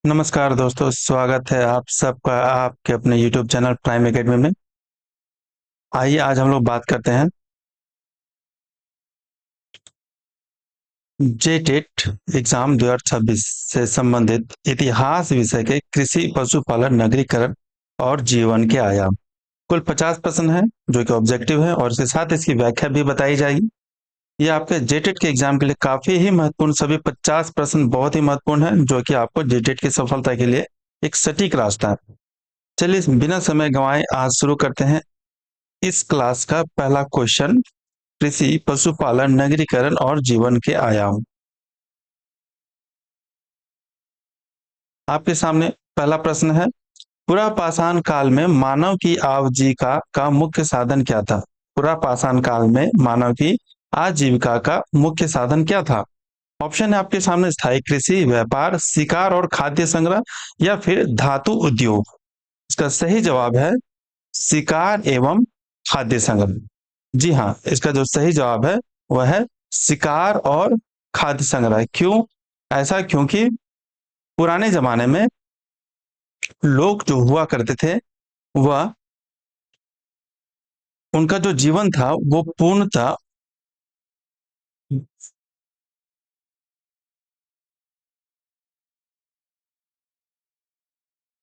नमस्कार दोस्तों, स्वागत है आप सबका आपके अपने YouTube चैनल प्राइम एकेडमी में। आइए आज हम लोग बात करते हैं जेटेट एग्जाम 2026 से संबंधित इतिहास विषय के कृषि, पशुपालन, नगरीकरण और जीवन के आयाम। कुल 50 प्रश्न है जो कि ऑब्जेक्टिव है और इसके साथ इसकी व्याख्या भी बताई जाएगी। ये आपके जेटेट के एग्जाम के लिए काफी ही महत्वपूर्ण, सभी 50 प्रश्न बहुत ही महत्वपूर्ण है जो कि आपको जेटेट की सफलता के लिए एक सटीक रास्ता है। चलिए बिना समय गंवाए आज शुरू करते हैं। इस क्लास का पहला क्वेश्चन, कृषि, पशुपालन, नगरीकरण और जीवन के आयाम। आपके सामने पहला प्रश्न है, पुरापाषाण काल में मानव की आजीविका का मुख्य साधन क्या था? पुरापाषाण काल में मानव की आजीविका का मुख्य साधन क्या था? ऑप्शन है आपके सामने, स्थायी कृषि, व्यापार, शिकार और खाद्य संग्रह या फिर धातु उद्योग। इसका सही जवाब है शिकार एवं खाद्य संग्रह। जी हाँ, इसका जो सही जवाब है वह है शिकार और खाद्य संग्रह। क्यों ऐसा? क्योंकि पुराने जमाने में लोग जो हुआ करते थे वह उनका जो जीवन था वो पूर्णतः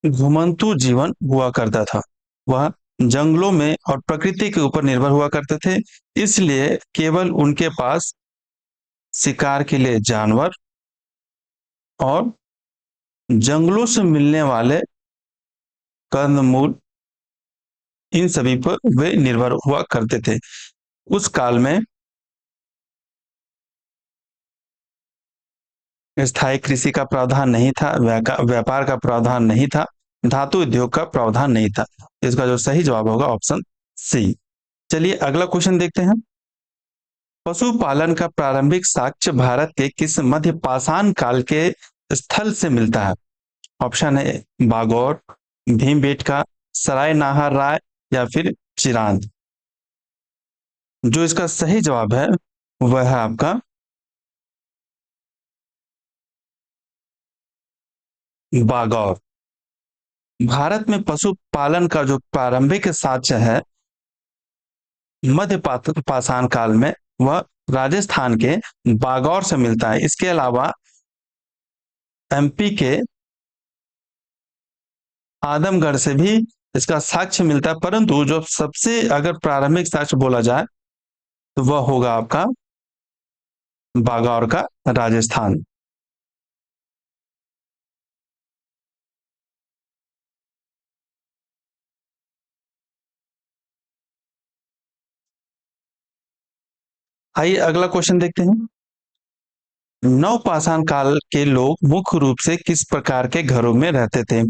घुमंतु जीवन हुआ करता था। वह जंगलों में और प्रकृति के ऊपर निर्भर हुआ करते थे, इसलिए केवल उनके पास शिकार के लिए जानवर और जंगलों से मिलने वाले कंदमूल, इन सभी पर वे निर्भर हुआ करते थे। उस काल में स्थायी कृषि का प्रावधान नहीं था, व्यापार का प्रावधान नहीं था, धातु उद्योग का प्रावधान नहीं था। इसका जो सही जवाब होगा ऑप्शन सी। चलिए अगला क्वेश्चन देखते हैं। पशुपालन का प्रारंभिक साक्ष्य भारत के किस मध्य पाषाण काल के स्थल से मिलता है? ऑप्शन है बागौर, भीमबेटका, सराय नाहर राय या फिर चिरांद। जो इसका सही जवाब है वह है आपका बागौर। भारत में पशुपालन का जो प्रारंभिक साक्ष्य है मध्य पाषाण काल में, वह राजस्थान के बागौर से मिलता है। इसके अलावा एमपी के आदमगढ़ से भी इसका साक्ष्य मिलता है, परंतु जो सबसे अगर प्रारंभिक साक्ष्य बोला जाए तो वह होगा आपका बागौर का राजस्थान। आइए अगला क्वेश्चन देखते हैं। नवपाषाण काल के लोग मुख्य रूप से किस प्रकार के घरों में रहते थे?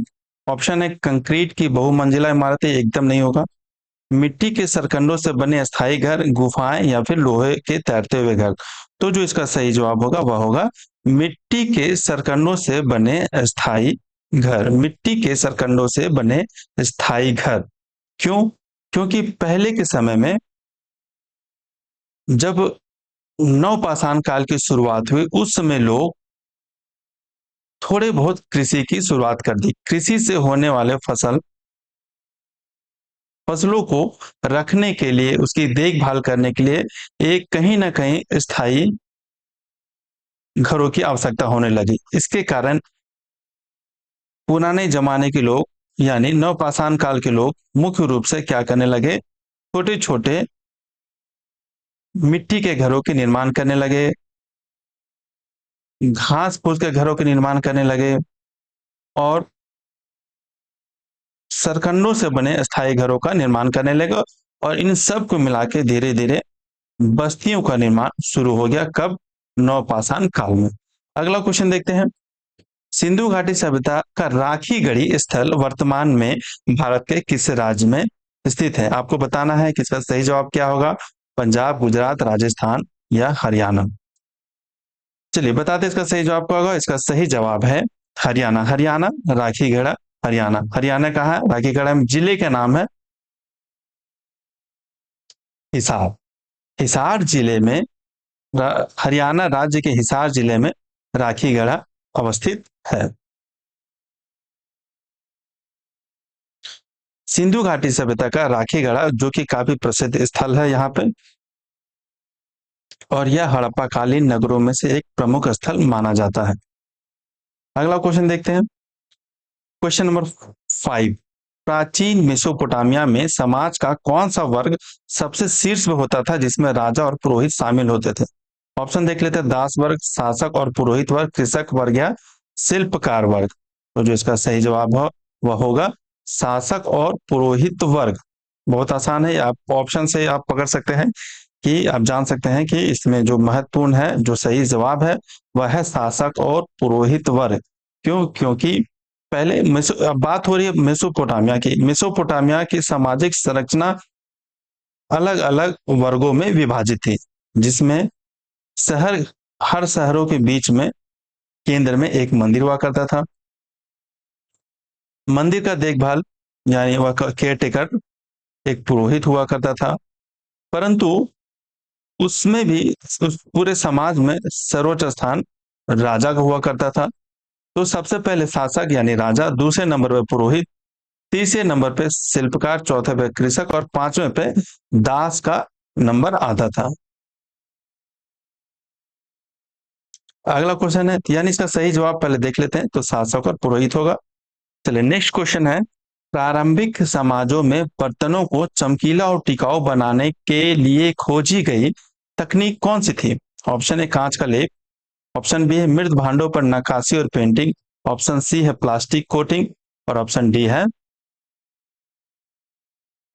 ऑप्शन है कंक्रीट की बहुमंजिला इमारतें, एकदम नहीं होगा। मिट्टी के सरकंडों से बने अस्थायी घर, गुफाएं या फिर लोहे के तैरते हुए घर। तो जो इसका सही जवाब होगा वह होगा मिट्टी के सरकंडों से बने अस्थायी घर। मिट्टी के सरकंडों से बने स्थायी घर। क्यों? क्योंकि पहले के समय में जब नवपाषाण काल की शुरुआत हुई उस समय लोग थोड़े बहुत कृषि की शुरुआत कर दी। कृषि से होने वाले फसलों को रखने के लिए, उसकी देखभाल करने के लिए एक कहीं ना कहीं स्थायी घरों की आवश्यकता होने लगी। इसके कारण पुराने जमाने के लोग यानी नवपाषाण काल के लोग मुख्य रूप से क्या करने लगे, छोटे छोटे मिट्टी के घरों के निर्माण करने लगे, घास फूस के घरों के निर्माण करने लगे और सरकंडों से बने स्थायी घरों का निर्माण करने लगे। और इन सब को मिला के धीरे धीरे बस्तियों का निर्माण शुरू हो गया। कब? नवपाषाण काल में। अगला क्वेश्चन देखते हैं। सिंधु घाटी सभ्यता का राखी गढ़ी स्थल वर्तमान में भारत के किस राज्य में स्थित है? आपको बताना है कि इसका सही जवाब क्या होगा, पंजाब, गुजरात, राजस्थान या हरियाणा। चलिए बताते इसका सही जवाब क्या होगा। इसका सही जवाब है हरियाणा। हरियाणा राखीगढ़, हरियाणा। हरियाणा कहाँ है? राखीगढ़ में। जिले का नाम है हिसार। हिसार जिले में, हरियाणा राज्य के हिसार जिले में राखीगढ़ अवस्थित है। सिंधु घाटी सभ्यता का राखीगढ़ा, जो कि काफी प्रसिद्ध स्थल है यहाँ पे, और यह हड़प्पा कालीन नगरों में से एक प्रमुख स्थल माना जाता है। अगला क्वेश्चन देखते हैं। Question number 5। प्राचीन मेसोपोटामिया में समाज का कौन सा वर्ग सबसे शीर्ष में होता था, जिसमें राजा और पुरोहित शामिल होते थे? ऑप्शन देख लेते हैं। दास वर्ग, शासक और पुरोहित वर्ग, कृषक वर्ग या शिल्पकार वर्ग। तो जो इसका सही जवाब हो वह होगा शासक और पुरोहित वर्ग। बहुत आसान है, आप ऑप्शन से आप पकड़ सकते हैं कि आप जान सकते हैं कि इसमें जो महत्वपूर्ण है, जो सही जवाब है वह है शासक और पुरोहित वर्ग। क्यों? क्योंकि पहले अब बात हो रही है मेसोपोटामिया की। मेसोपोटामिया की सामाजिक संरचना अलग अलग वर्गों में विभाजित थी, जिसमें शहर हर शहरों के बीच में केंद्र में एक मंदिर हुआ करता था। मंदिर का देखभाल यानी वह केयर टेकर एक पुरोहित हुआ करता था। परंतु उसमें भी उस पूरे समाज में सर्वोच्च स्थान राजा का हुआ करता था। तो सबसे पहले शासक यानी राजा, दूसरे नंबर पे पुरोहित, तीसरे नंबर पे शिल्पकार, चौथे पे कृषक और पांचवें पे दास का नंबर आता था। अगला क्वेश्चन है, यानी इसका सही जवाब पहले देख लेते हैं, तो शासक और पुरोहित होगा। चलिए नेक्स्ट क्वेश्चन है। प्रारंभिक समाजों में बर्तनों को चमकीला और टिकाऊ बनाने के लिए खोजी गई तकनीक कौन सी थी? ऑप्शन ए कांच का लेप, ऑप्शन बी है मृत भांडों पर नक्काशी और पेंटिंग, ऑप्शन सी है प्लास्टिक कोटिंग और ऑप्शन डी है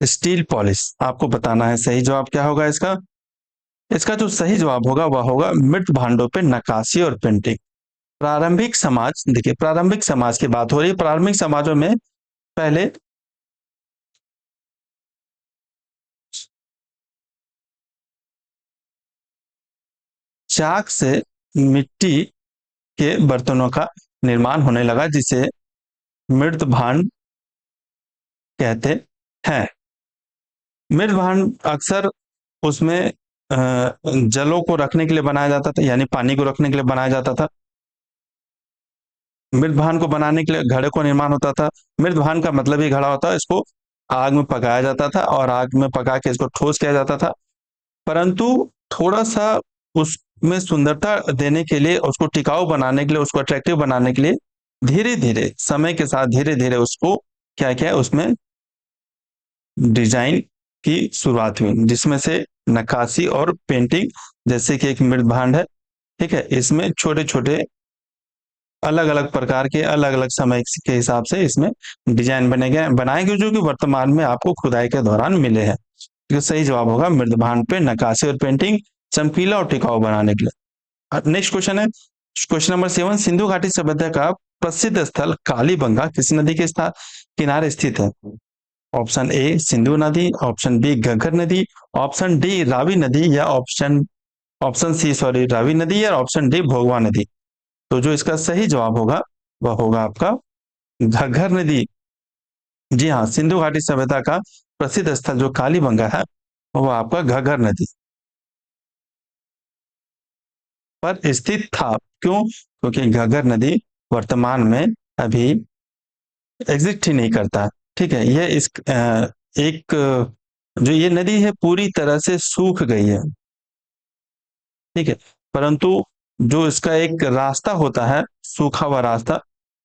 स्टील पॉलिश। आपको बताना है सही जवाब क्या होगा इसका। इसका जो सही जवाब होगा वह होगा मृत भांडों पर नक्काशी और पेंटिंग। प्रारंभिक समाज, देखिए प्रारंभिक समाज की बात हो रही है। प्रारंभिक समाजों में पहले चाक से मिट्टी के बर्तनों का निर्माण होने लगा, जिसे मृत भांड कहते हैं। मृत भांड अक्सर उसमें जलों को रखने के लिए बनाया जाता था, यानी पानी को रखने के लिए बनाया जाता था। मृत भांड को बनाने के लिए घड़े को निर्माण होता था। मृत भांड का मतलब ही घड़ा होता है। इसको आग में पकाया जाता था और आग में पका के इसको ठोस किया जाता था। परंतु थोड़ा सा उसमें सुंदरता देने के लिए, उसको टिकाऊ बनाने के लिए, उसको अट्रैक्टिव बनाने के लिए धीरे धीरे समय के साथ धीरे धीरे उसको क्या क्या उसमें डिजाइन की शुरुआत हुई, जिसमें से नक्काशी और पेंटिंग, जैसे कि एक मृत भांड है, ठीक है, इसमें छोटे छोटे अलग अलग प्रकार के अलग अलग समय के हिसाब से इसमें डिजाइन बनाए गए जो कि वर्तमान में आपको खुदाई के दौरान मिले हैं। तो सही जवाब होगा मृद भांड पे नक्काशी और पेंटिंग चमकीला और टिकाऊ बनाने के लिए। नेक्स्ट क्वेश्चन है क्वेश्चन नंबर 7। सिंधु घाटी सभ्यता का प्रसिद्ध स्थल कालीबंगा किस नदी के किनारे स्थित है? ऑप्शन ए सिंधु नदी, ऑप्शन बी घग्गर नदी, ऑप्शन डी रावी नदी या option option C sorry Ravi नदी या ऑप्शन डी भोगवा नदी। तो जो इसका सही जवाब होगा वह होगा आपका घग्गर नदी। जी हाँ, सिंधु घाटी सभ्यता का प्रसिद्ध स्थल जो कालीबंगा है वो आपका घग्गर नदी पर स्थित था। क्यों? क्योंकि घग्गर नदी वर्तमान में अभी एग्जिस्ट ही नहीं करता। ठीक है, यह एक जो ये नदी है पूरी तरह से सूख गई है। ठीक है, परंतु जो इसका एक रास्ता होता है, सूखा हुआ रास्ता,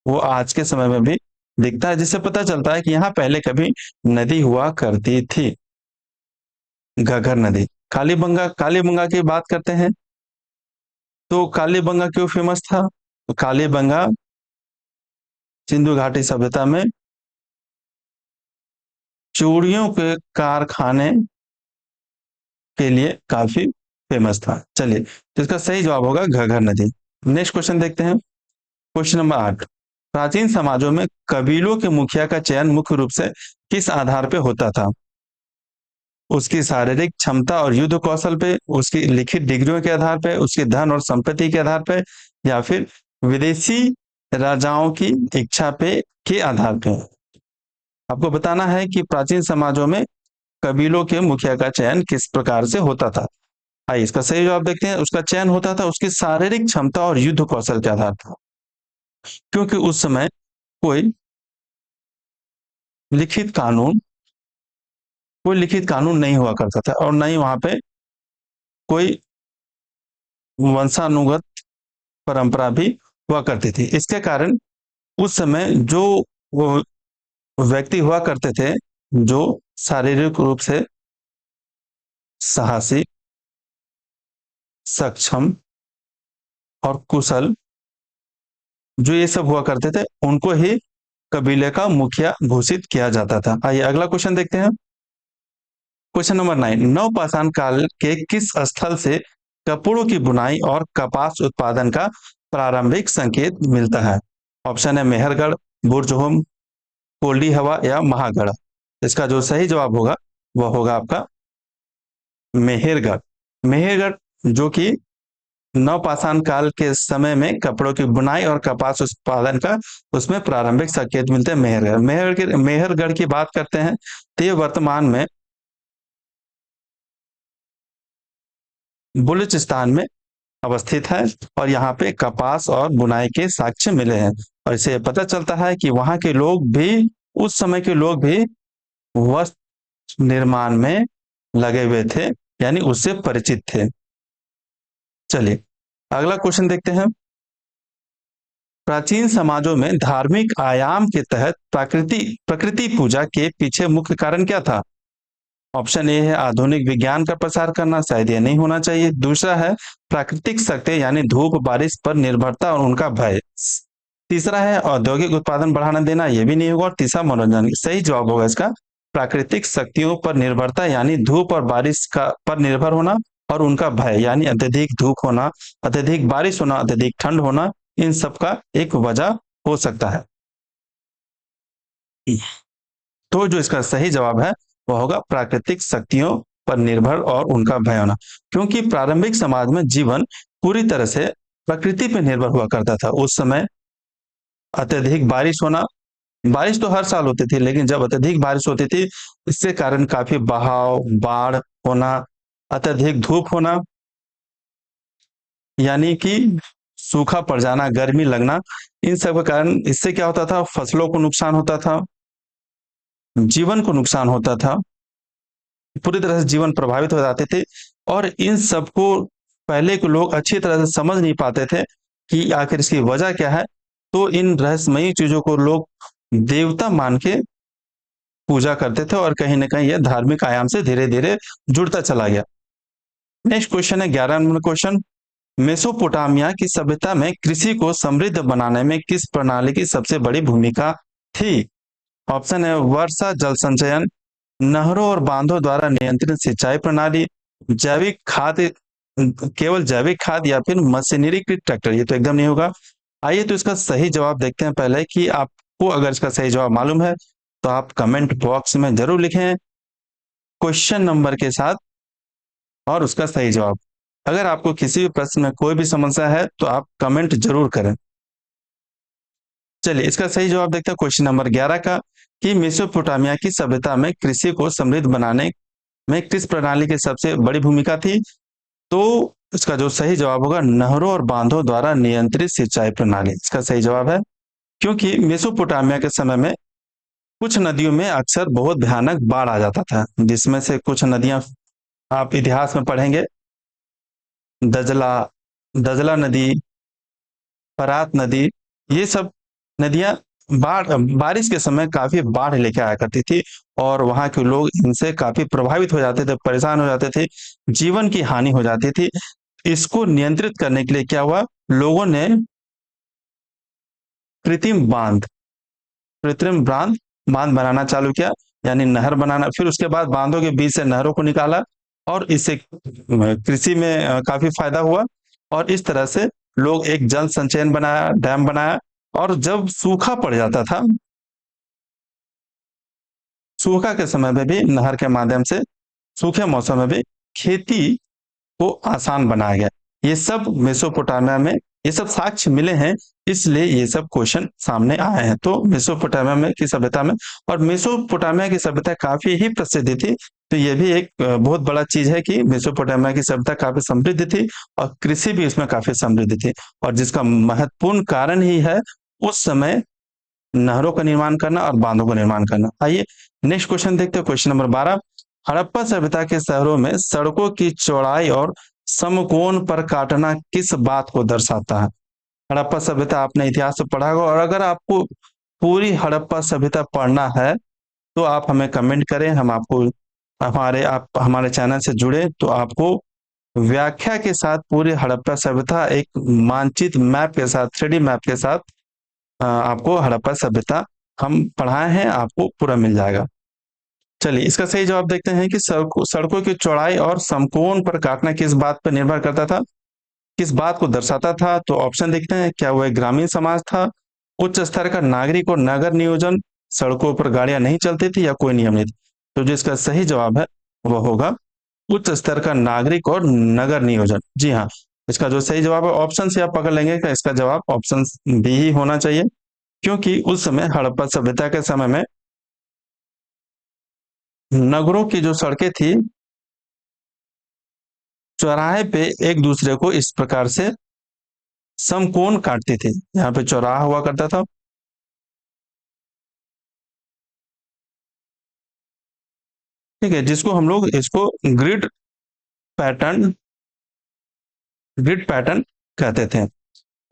वो आज के समय में भी दिखता है, जिससे पता चलता है कि यहाँ पहले कभी नदी हुआ करती थी, घग्गर नदी। कालीबंगा की बात करते हैं, तो कालीबंगा क्यों फेमस था? तो कालीबंगा सिंधु घाटी सभ्यता में चूड़ियों के कारखाने के लिए काफी फेमस था। चलिए, तो इसका सही जवाब होगा घग्गर नदी। नेक्स्ट क्वेश्चन देखते हैं। Question number 8। प्राचीन समाजों में कबीलों के मुखिया का चयन मुख्य रूप से किस आधार पे होता था? उसकी शारीरिक क्षमता और युद्ध कौशल पे, उसकी लिखित डिग्रियों के आधार पे, उसके धन और संपत्ति के आधार पे, या फिर विदेशी राजाओं की इच्छा पे के आधार पे? आपको बताना है कि प्राचीन समाजों में कबीलों के मुखिया का चयन किस प्रकार से होता था। आइए इसका सही जवाब देखते हैं। उसका चयन होता था उसकी शारीरिक क्षमता और युद्ध कौशल के आधार पर, क्योंकि उस समय कोई लिखित कानून, कोई लिखित कानून नहीं हुआ करता था और न ही वहां पे कोई वंशानुगत परंपरा भी हुआ करती थी। इसके कारण उस समय जो वो व्यक्ति हुआ करते थे, जो शारीरिक रूप से साहसी, सक्षम और कुशल, जो ये सब हुआ करते थे, उनको ही कबीले का मुखिया घोषित किया जाता था। आइए अगला क्वेश्चन देखते हैं। क्वेश्चन नंबर 9, नवपाषाण काल के किस स्थल से कपड़ों की बुनाई और कपास उत्पादन का प्रारंभिक संकेत मिलता है? ऑप्शन है मेहरगढ़, बुर्जहोम, कोल्डी हवा या महागढ़। इसका जो सही जवाब होगा वह होगा आपका मेहरगढ़। मेहरगढ़ जो कि नवपाषाण काल के समय में कपड़ों की बुनाई और कपास उत्पादन का उसमें प्रारंभिक संकेत मिलते हैं मेहरगढ़। मेहरगढ़ की बात करते हैं तो ये वर्तमान में बलूचिस्तान में अवस्थित है और यहाँ पे कपास और बुनाई के साक्ष्य मिले हैं। और इसे पता चलता है कि वहां के लोग भी, उस समय के लोग भी वस्त्र निर्माण में लगे हुए थे, यानी उससे परिचित थे। चलिए अगला क्वेश्चन देखते हैं। प्राचीन समाजों में धार्मिक आयाम के तहत प्रकृति पूजा के पीछे मुख्य कारण क्या था? ऑप्शन ए है आधुनिक विज्ञान का प्रसार करना, शायद ये नहीं होना चाहिए। दूसरा है प्राकृतिक शक्ति यानी धूप बारिश पर निर्भरता और उनका भय। तीसरा है औद्योगिक उत्पादन बढ़ाना देना, ये भी नहीं होगा। और तीसरा मनोरंजन। सही जवाब होगा इसका प्राकृतिक शक्तियों पर निर्भरता यानी धूप और बारिश का पर निर्भर होना, और उनका भय यानी अत्यधिक धूप होना, अत्यधिक बारिश होना, अत्यधिक ठंड होना, इन सब का एक वजह हो सकता है। तो जो इसका सही जवाब है वह होगा प्राकृतिक शक्तियों पर निर्भर और उनका भय होना, क्योंकि प्रारंभिक समाज में जीवन पूरी तरह से प्रकृति पर निर्भर हुआ करता था। उस समय अत्यधिक बारिश होना, बारिश तो हर साल होती थी, लेकिन जब अत्यधिक बारिश होती थी इससे कारण काफी बहाव, बाढ़ होना, अत्यधिक धूप होना, यानी कि सूखा पड़ जाना, गर्मी लगना, इन सब के कारण इससे क्या होता था, फसलों को नुकसान होता था, जीवन को नुकसान होता था, पूरी तरह से जीवन प्रभावित हो जाते थे। और इन सबको पहले के लोग अच्छी तरह से समझ नहीं पाते थे कि आखिर इसकी वजह क्या है। तो इन रहस्यमयी चीजों को लोग देवता मान के पूजा करते थे और कहीं ना कहीं यह धार्मिक आयाम से धीरे धीरे जुड़ता चला गया। नेक्स्ट क्वेश्चन है 11 नंबर क्वेश्चन। मेसोपोटामिया की सभ्यता में कृषि को समृद्ध बनाने में किस प्रणाली की सबसे बड़ी भूमिका थी? ऑप्शन है वर्षा जल संचयन, नहरों और बांधों द्वारा नियंत्रित सिंचाई प्रणाली, जैविक खाद, केवल जैविक खाद, या फिर मशीनरीकृत ट्रैक्टर। ये तो एकदम नहीं होगा। आइए तो इसका सही जवाब देखते हैं पहले, कि आपको अगर इसका सही जवाब मालूम है तो आप कमेंट बॉक्स में जरूर लिखें क्वेश्चन नंबर के साथ और उसका सही जवाब। अगर आपको किसी भी प्रश्न में कोई भी समस्या है तो आप कमेंट जरूर करें। चलिए इसका सही जवाब देखते हैं क्वेश्चन नंबर 11 का, कि मेसोपोटामिया की सभ्यता में कृषि को समृद्ध बनाने में किस प्रणाली की सबसे बड़ी भूमिका थी? तो इसका जो सही जवाब होगा नहरों और बांधों द्वारा नियंत्रित सिंचाई प्रणाली, इसका सही जवाब है। क्योंकि मेसोपोटामिया के समय में कुछ नदियों में अक्सर बहुत भयानक बाढ़ आ जाता था, जिसमें से कुछ नदियां आप इतिहास में पढ़ेंगे, दजला, दजला नदी, फरात नदी, ये सब नदियां बारिश के समय काफी बाढ़ लेके आया करती थी और वहां के लोग इनसे काफी प्रभावित हो जाते थे, परेशान हो जाते थे, जीवन की हानि हो जाती थी। इसको नियंत्रित करने के लिए क्या हुआ, लोगों ने कृत्रिम बांध कृत्रिम बांध बांध बनाना चालू किया, यानी नहर बनाना। फिर उसके बाद बांधों के बीच से नहरों को निकाला और इससे कृषि में काफी फायदा हुआ। और इस तरह से लोग एक जल संचयन बनाया, डैम बनाया, और जब सूखा पड़ जाता था, सूखा के समय में भी नहर के माध्यम से सूखे मौसम में भी खेती को आसान बनाया गया। ये सब मेसोपोटामिया में ये सब साक्ष्य मिले हैं, इसलिए ये सब क्वेश्चन सामने आए हैं। तो मेसोपोटामिया में की सभ्यता में, और मेसोपोटामिया की सभ्यता काफी ही प्रसिद्ध थी। तो ये भी एक बहुत बड़ा चीज है कि मेसोपोटामिया की सभ्यता काफी समृद्ध थी और कृषि भी इसमें काफी समृद्ध थी। और जिसका महत्वपूर्ण कारण ही है उस समय नहरों का निर्माण करना और बांधों का निर्माण करना। आइए नेक्स्ट क्वेश्चन देखते हैं, क्वेश्चन नंबर 12। हड़प्पा सभ्यता के शहरों में सड़कों की चौड़ाई और समकोण पर काटना किस बात को दर्शाता है? हड़प्पा सभ्यता आपने इतिहास में पढ़ा होगा, और अगर आपको पूरी हड़प्पा सभ्यता पढ़ना है तो आप हमें कमेंट करें, हम आपको आप हमारे चैनल से जुड़े तो आपको व्याख्या के साथ पूरी हड़प्पा सभ्यता एक मानचित्र मैप के साथ, 3D मैप के साथ आपको हड़प्पा सभ्यता हम पढ़ाए हैं, आपको पूरा मिल जाएगा। चलिए इसका सही जवाब देखते हैं कि सड़कों की चौड़ाई और समकोण पर काटना किस बात पर निर्भर करता था, किस बात को दर्शाता था। तो ऑप्शन देखते हैं, क्या वह ग्रामीण समाज था, उच्च स्तर का नागरिक और नगर नियोजन, सड़कों पर गाड़ियां नहीं चलती थी, या कोई नियम नहीं था। तो जो इसका सही जवाब है वह होगा उच्च स्तर का नागरिक और नगर नियोजन। जी हाँ, इसका जो सही जवाब है, ऑप्शन से आप पकड़ लेंगे कि इसका जवाब ऑप्शन बी ही होना चाहिए, क्योंकि उस समय हड़प्पा सभ्यता के समय में नगरों की जो सड़कें थी चौराहे पे एक दूसरे को इस प्रकार से समकोण काटती थी। यहाँ पे चौराहा हुआ करता था, ठीक है, जिसको हम लोग इसको ग्रिड पैटर्न ग्रिड पैटर्न कहते थे।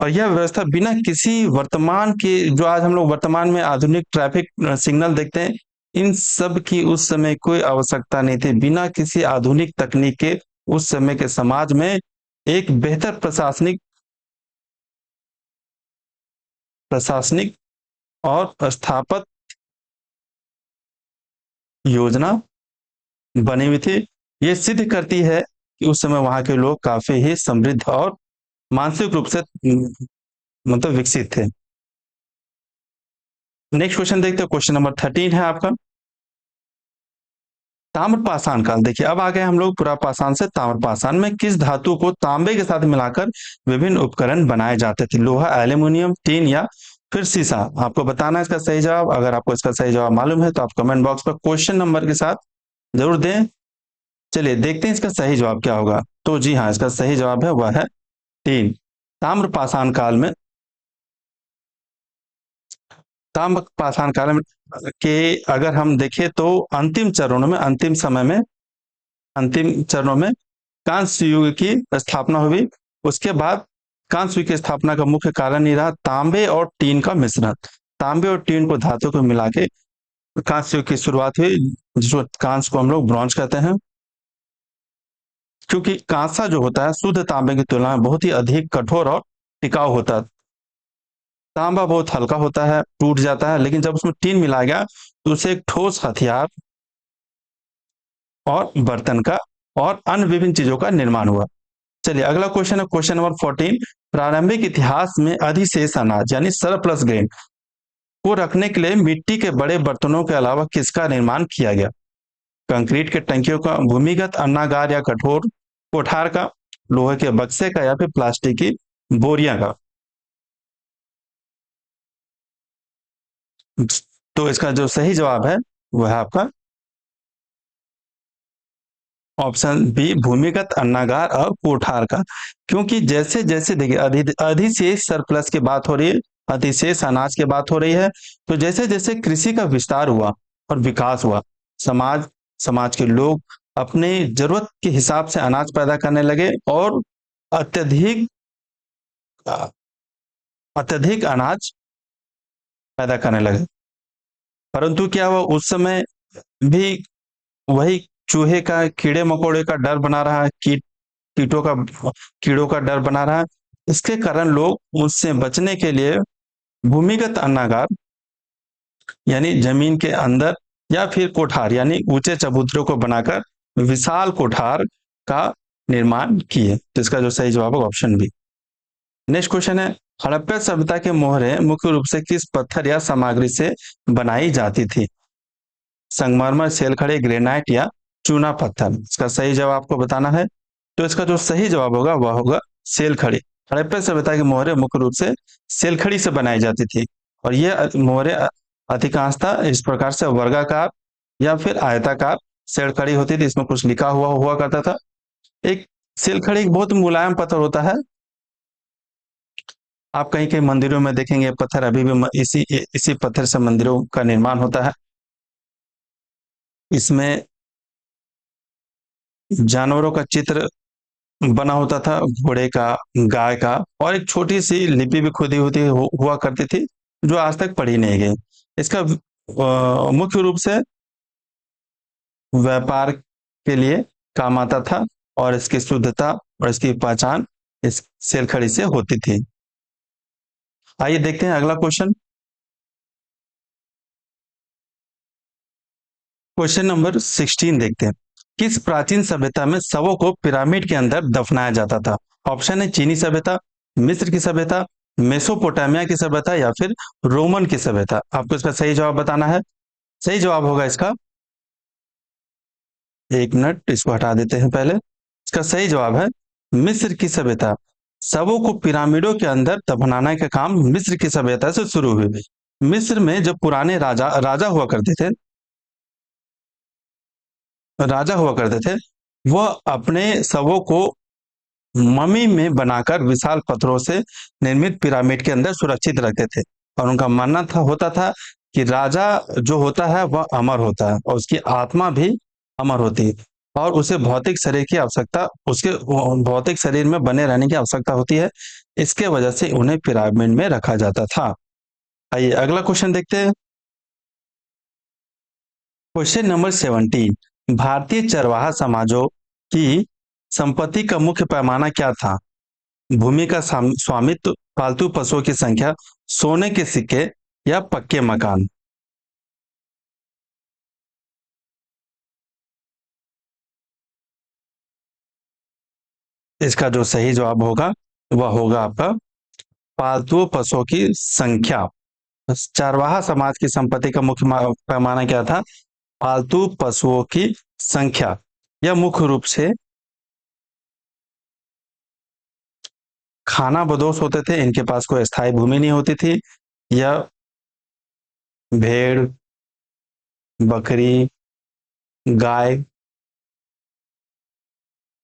और यह व्यवस्था बिना किसी वर्तमान के, जो आज हम लोग वर्तमान में आधुनिक ट्रैफिक सिग्नल देखते हैं, इन सब की उस समय कोई आवश्यकता नहीं थी। बिना किसी आधुनिक तकनीक के उस समय के समाज में एक बेहतर प्रशासनिक और स्थापत योजना बनी हुई थी। ये सिद्ध करती है कि उस समय वहां के लोग काफी ही समृद्ध और मानसिक रूप से मतलब विकसित थे। नेक्स्ट क्वेश्चन देखते हैं, क्वेश्चन नंबर 13 है आपका, ताम्रपाषाण काल। देखिए अब आ गए हम लोग पुरापाषाण से ताम्रपाषाण में किस धातु को तांबे के साथ मिलाकर विभिन्न उपकरण बनाए जाते थे? लोहा, एल्यूमिनियम, टीन या फिर शीशा? आपको बताना है इसका सही जवाब। अगर आपको इसका सही जवाब मालूम है तो आप कमेंट बॉक्स पर क्वेश्चन नंबर के साथ जरूर दें। चलिए देखते हैं इसका सही जवाब क्या होगा। तो जी हाँ, इसका सही जवाब है वह है टीन। ताम्रपाषाण काल में ताम्रपाषाण काल में के अगर हम देखें तो अंतिम चरणों में, अंतिम चरणों में कांस्य युग की स्थापना हुई। उसके बाद कांस्य युग की स्थापना का मुख्य कारण ही रहा तांबे और टीन का मिश्रण। तांबे और टीन को धातु को मिला के कांस्य युग की शुरुआत हुई, जिसको कांस्य को हम लोग ब्रॉन्ज कहते हैं। क्योंकि कांसा जो होता है शुद्ध तांबे की तुलना में बहुत ही अधिक कठोर और टिकाऊ होता है। तांबा बहुत हल्का होता है, टूट जाता है, लेकिन जब उसमें टीन मिला गया तो उसे एक ठोस हथियार और बर्तन का और अन्य विभिन्न चीजों का निर्माण हुआ। चलिए अगला क्वेश्चन है, क्वेश्चन नंबर 14। प्रारंभिक इतिहास में अधिशेष अनाज यानी सरप्लस ग्रेन को रखने के लिए मिट्टी के बड़े बर्तनों के अलावा किसका निर्माण किया गया? कंक्रीट के टंकियों का, भूमिगत अन्नागार या कठोर कोठार का, लोहे के बक्से का, या फिर प्लास्टिक की बोरियां का? तो इसका जो सही जवाब है वह है आपका ऑप्शन बी, भूमिगत अन्नागार और कोठार का। क्योंकि जैसे जैसे देखिए अधिशेष सरप्लस की बात हो रही है, अधिशेष अनाज की बात हो रही है, तो जैसे जैसे कृषि का विस्तार हुआ और विकास हुआ, समाज समाज के लोग अपने जरूरत के हिसाब से अनाज पैदा करने लगे और अत्यधिक अत्यधिक अनाज पैदा करने लगे। परंतु क्या हुआ, उस समय भी वही चूहे का, कीड़े मकोड़े का डर बना रहा है, कीटों का कीड़ों का डर बना रहा है। इसके कारण लोग उससे बचने के लिए भूमिगत अन्नागार यानी जमीन के अंदर, या फिर कोठार यानी ऊंचे चबूतरों को बनाकर विशाल कोठार का निर्माण किए। तो इसका जो सही जवाब है ऑप्शन बी। नेक्स्ट क्वेश्चन है, हड़प्पा सभ्यता के मोहरे मुख्य रूप से किस पत्थर या सामग्री से बनाई जाती थी? संगमरमर, सेलखड़ी, ग्रेनाइट या चूना पत्थर? इसका सही जवाब आपको बताना है। तो इसका जो सही जवाब होगा वह होगा सेलखड़ी। हड़प्पा सभ्यता की मोहरें मुख्य रूप से सेलखड़ी से बनाई जाती थी, और ये मोहरें अधिकांशतः इस प्रकार से वर्गाकार या फिर आयताकार सेलखड़ी होती थी, इसमें कुछ लिखा हुआ हुआ करता था। एक सेलखड़ी एक बहुत मुलायम पत्थर होता है, आप कहीं कहीं मंदिरों में देखेंगे पत्थर अभी भी इसी इसी पत्थर से मंदिरों का निर्माण होता है। इसमें जानवरों का चित्र बना होता था, घोड़े का, गाय का, और एक छोटी सी लिपि भी खुदी होती हुआ करती थी, जो आज तक पढ़ी नहीं गई। इसका मुख्य रूप से व्यापार के लिए काम आता था, और इसकी शुद्धता और इसकी पहचान इस सेलखड़ी से होती थी। आइए देखते हैं अगला क्वेश्चन। क्वेश्चन नंबर 16 देखते हैं। किस प्राचीन सभ्यता में शवों को पिरामिड के अंदर दफनाया जाता था? ऑप्शन है चीनी सभ्यता, मिस्र की सभ्यता, मेसोपोटामिया की सभ्यता, या फिर रोमन की सभ्यता। आपको इसका सही जवाब बताना है। सही जवाब होगा इसका, एक मिनट इसको हटा देते हैं पहले। इसका सही जवाब है मिस्र की सभ्यता। शवों को पिरामिडों के अंदर दफनाने का काम मिस्र की सभ्यता से शुरू हुई। मिस्र में जब पुराने राजा राजा हुआ करते थे, राजा हुआ करते थे, वह अपने शवों को ममी में बनाकर विशाल पत्थरों से निर्मित पिरामिड के अंदर सुरक्षित रखते थे। और उनका मानना था होता था कि राजा जो होता है वह अमर होता है, और उसकी आत्मा भी अमर होती है, और उसे भौतिक शरीर की आवश्यकता, उसके भौतिक शरीर में बने रहने की आवश्यकता होती है। इसके वजह से उन्हें पिरामिड में रखा जाता था। आइए अगला क्वेश्चन देखते हैं। Question number 17। भारतीय चरवाहा समाजों की संपत्ति का मुख्य पैमाना क्या था? भूमि का स्वामित्व, पालतू पशुओं की संख्या, सोने के सिक्के, या पक्के मकान। इसका जो सही जवाब होगा वह होगा आपका पालतू पशुओं की संख्या। चरवाहा समाज की संपत्ति का मुख्य पैमाना क्या था? पालतू पशुओं की संख्या। यह मुख्य रूप से खाना बदोश होते थे, इनके पास कोई स्थायी भूमि नहीं होती थी। यह भेड़, बकरी, गाय,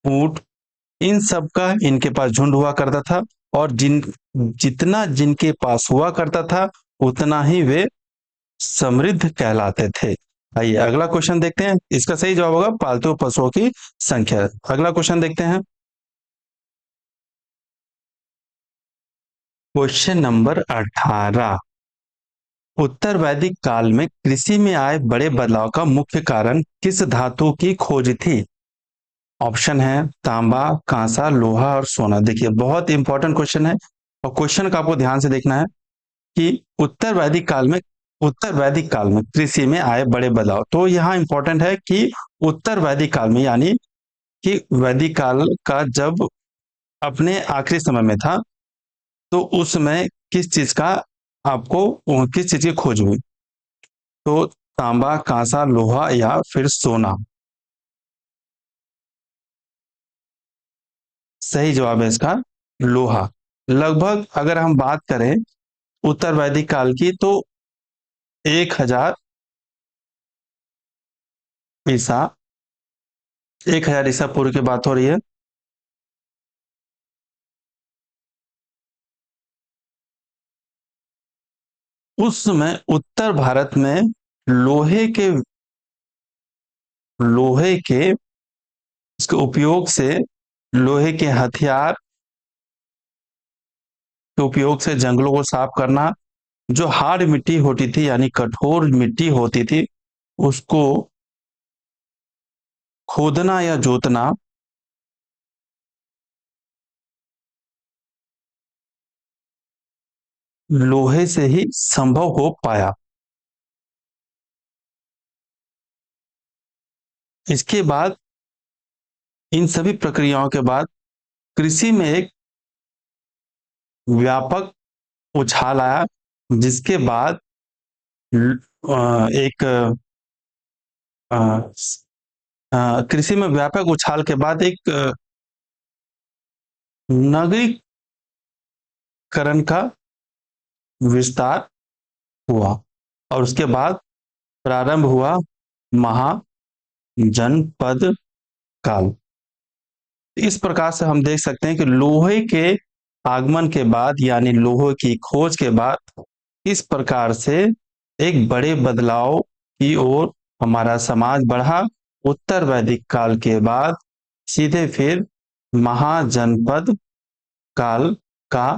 ऊंट, इन सब का इनके पास झुंड हुआ करता था। और जितना जिनके पास हुआ करता था उतना ही वे समृद्ध कहलाते थे। आइए अगला क्वेश्चन देखते हैं। इसका सही जवाब होगा पालतू पशुओं की संख्या। अगला क्वेश्चन देखते हैं। Question number 18। उत्तर वैदिक काल में कृषि में आए बड़े बदलाव का मुख्य कारण किस धातु की खोज थी? ऑप्शन है तांबा, कांसा, लोहा और सोना। देखिए बहुत इंपॉर्टेंट क्वेश्चन है, और क्वेश्चन का आपको ध्यान से देखना है कि उत्तर वैदिक काल में कृषि में आए बड़े बदलाव। तो यहाँ इंपॉर्टेंट है कि उत्तर वैदिक काल में, यानी कि वैदिक काल का जब अपने आखिरी समय में था, तो उस समय किस चीज का आपको किस चीज की खोज हुई? तो तांबा, कांसा, लोहा, या फिर सोना। सही जवाब है इसका लोहा। लगभग अगर हम बात करें उत्तर वैदिक काल की, तो 1000 ईसा 1000 ईसा पूर्व की बात हो रही है। उस समय उत्तर भारत में लोहे के लोहे के इसके उपयोग से, लोहे के हथियार के उपयोग से जंगलों को साफ करना, जो हार्ड मिट्टी होती थी यानी कठोर मिट्टी होती थी, उसको खोदना या जोतना लोहे से ही संभव हो पाया। इसके बाद, इन सभी प्रक्रियाओं के बाद कृषि में एक व्यापक उछाल आया, जिसके बाद एक कृषि में व्यापक उछाल के बाद एक नगरीकरण का विस्तार हुआ, और उसके बाद प्रारंभ हुआ महाजनपद काल। इस प्रकार से हम देख सकते हैं कि लोहे के आगमन के बाद यानी लोहे की खोज के बाद किस प्रकार से एक बड़े बदलाव की ओर हमारा समाज बढ़ा। उत्तर वैदिक काल के बाद सीधे फिर महाजनपद काल का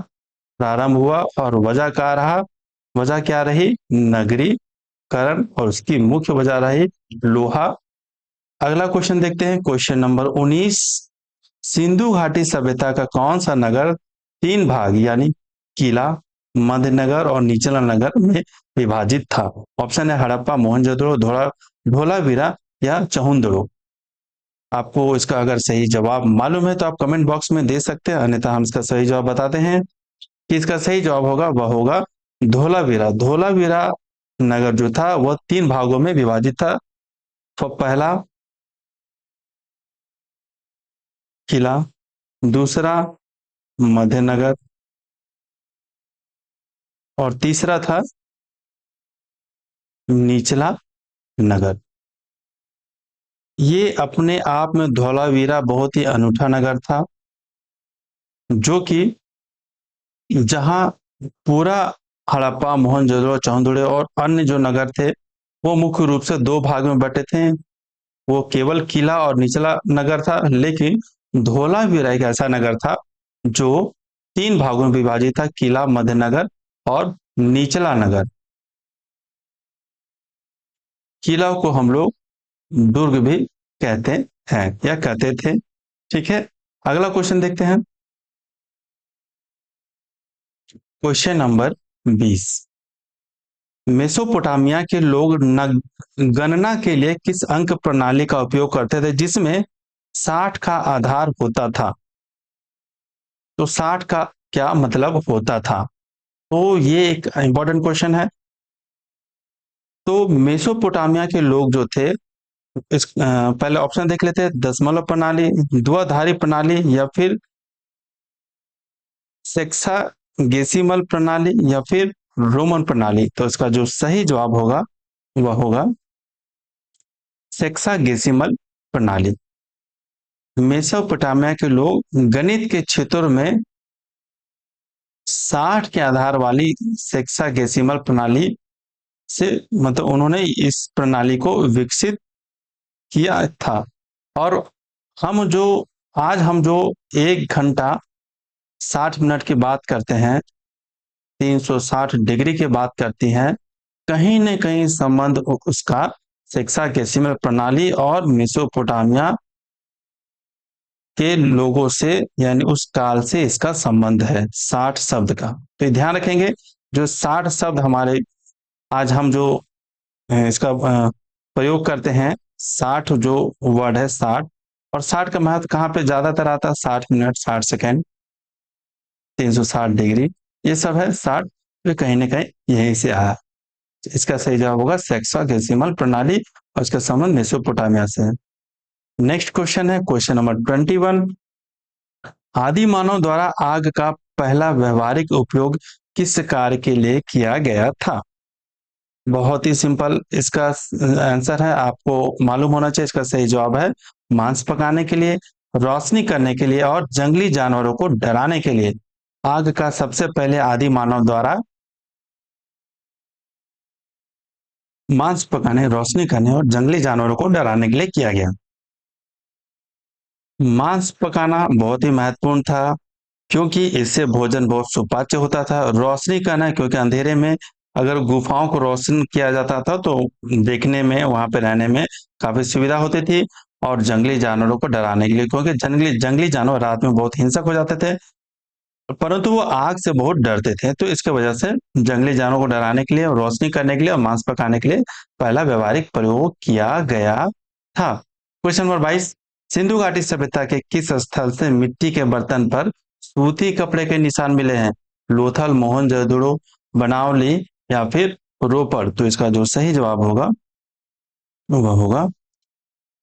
प्रारंभ हुआ और वजह क्या रहा, वजह क्या रही, नगरीकरण, और उसकी मुख्य वजह रही लोहा। अगला क्वेश्चन देखते हैं, क्वेश्चन नंबर 19। सिंधु घाटी सभ्यता का कौन सा नगर तीन भाग यानी किला, मध्यनगर और निचला नगर में विभाजित था। ऑप्शन है हड़प्पा, मोहनजोदड़ो, धोलावीरा या चहुंदड़ो। आपको इसका अगर सही जवाब मालूम है तो आप कमेंट बॉक्स में दे सकते हैं, अन्यथा हम इसका सही जवाब बताते हैं कि इसका सही जवाब होगा वह होगा धोलावीरा। धोलावीरा नगर जो था वह तीन भागों में विभाजित था। तो पहला किला, दूसरा मध्यनगर और तीसरा था निचला नगर। ये अपने आप में धौलावीरा बहुत ही अनूठा नगर था, जो कि जहां पूरा हड़प्पा, मोहनजोदड़ो, चौंदुड़े और अन्य जो नगर थे वो मुख्य रूप से दो भाग में बटे थे। वो केवल किला और निचला नगर था, लेकिन धौलावीरा एक ऐसा नगर था जो तीन भागों में विभाजित था, किला, मध्यनगर और निचला नगर। किला को हम लोग दुर्ग भी कहते हैं या कहते थे। ठीक है, अगला क्वेश्चन देखते हैं, क्वेश्चन नंबर 20। मेसोपोटामिया के लोग गणना के लिए किस अंक प्रणाली का उपयोग करते थे जिसमें 60 का आधार होता था। तो 60 का क्या मतलब होता था, तो ये एक इंपॉर्टेंट क्वेश्चन है। तो मेसोपोटामिया के लोग जो थे, पहले ऑप्शन देख लेते हैं, दशमलव प्रणाली, द्विआधारी प्रणाली या फिर सेक्सागेसिमल प्रणाली या फिर रोमन प्रणाली। तो इसका जो सही जवाब होगा वह होगा सेक्सागेसिमल प्रणाली। मेसोपोटामिया के लोग गणित के क्षेत्र में 60 के आधार वाली सेक्सागेसिमल प्रणाली से मतलब उन्होंने इस प्रणाली को विकसित किया था। और हम जो आज हम जो 1 घंटा 60 मिनट की बात करते हैं, 360 डिग्री की बात करती हैं, कहीं न कहीं संबंध उसका सेक्सागेसिमल प्रणाली और मेसोपोटामिया के लोगों से यानी उस काल से इसका संबंध है 60 शब्द का। तो ध्यान रखेंगे, जो 60 शब्द हमारे आज हम जो इसका प्रयोग करते हैं, 60 जो वर्ड है 60, और 60 का महत्व कहाँ पे ज्यादातर आता है, 60 मिनट, 60 सेकेंड, 360 डिग्री, ये सब है 60, तो कहीं ना कहीं यहीं से आया। इसका सही जवाब होगा सेक्सागेसिमल प्रणाली और इसका संबंध मेसोपोटामिया से है। नेक्स्ट क्वेश्चन है क्वेश्चन नंबर 21। आदि मानव द्वारा आग का पहला व्यवहारिक उपयोग किस कार्य के लिए किया गया था। बहुत ही सिंपल इसका आंसर है, आपको मालूम होना चाहिए। इसका सही जवाब है मांस पकाने के लिए, रोशनी करने के लिए और जंगली जानवरों को डराने के लिए। आग का सबसे पहले आदि मानव द्वारा मांस पकाने, रोशनी करने और जंगली जानवरों को डराने के लिए किया गया। मांस पकाना बहुत ही महत्वपूर्ण था क्योंकि इससे भोजन बहुत सुपाच्य होता था। रोशनी करना क्योंकि अंधेरे में अगर गुफाओं को रोशन किया जाता था तो देखने में, वहां पे रहने में काफी सुविधा होती थी। और जंगली जानवरों को डराने के लिए, क्योंकि जंगली जंगली जानवर रात में बहुत हिंसक हो जाते थे, परंतु वो आग से बहुत डरते थे। तो इसके वजह से जंगली जानवरों को डराने के लिए, रोशनी करने के लिए और मांस पकाने के लिए पहला व्यवहारिक प्रयोग किया गया था। Question number 22। सिंधु घाटी सभ्यता के किस स्थल से मिट्टी के बर्तन पर सूती कपड़े के निशान मिले हैं। लोथल, मोहनजोदड़ो, बनावली या फिर रोपड़। तो इसका जो सही जवाब होगा वह होगा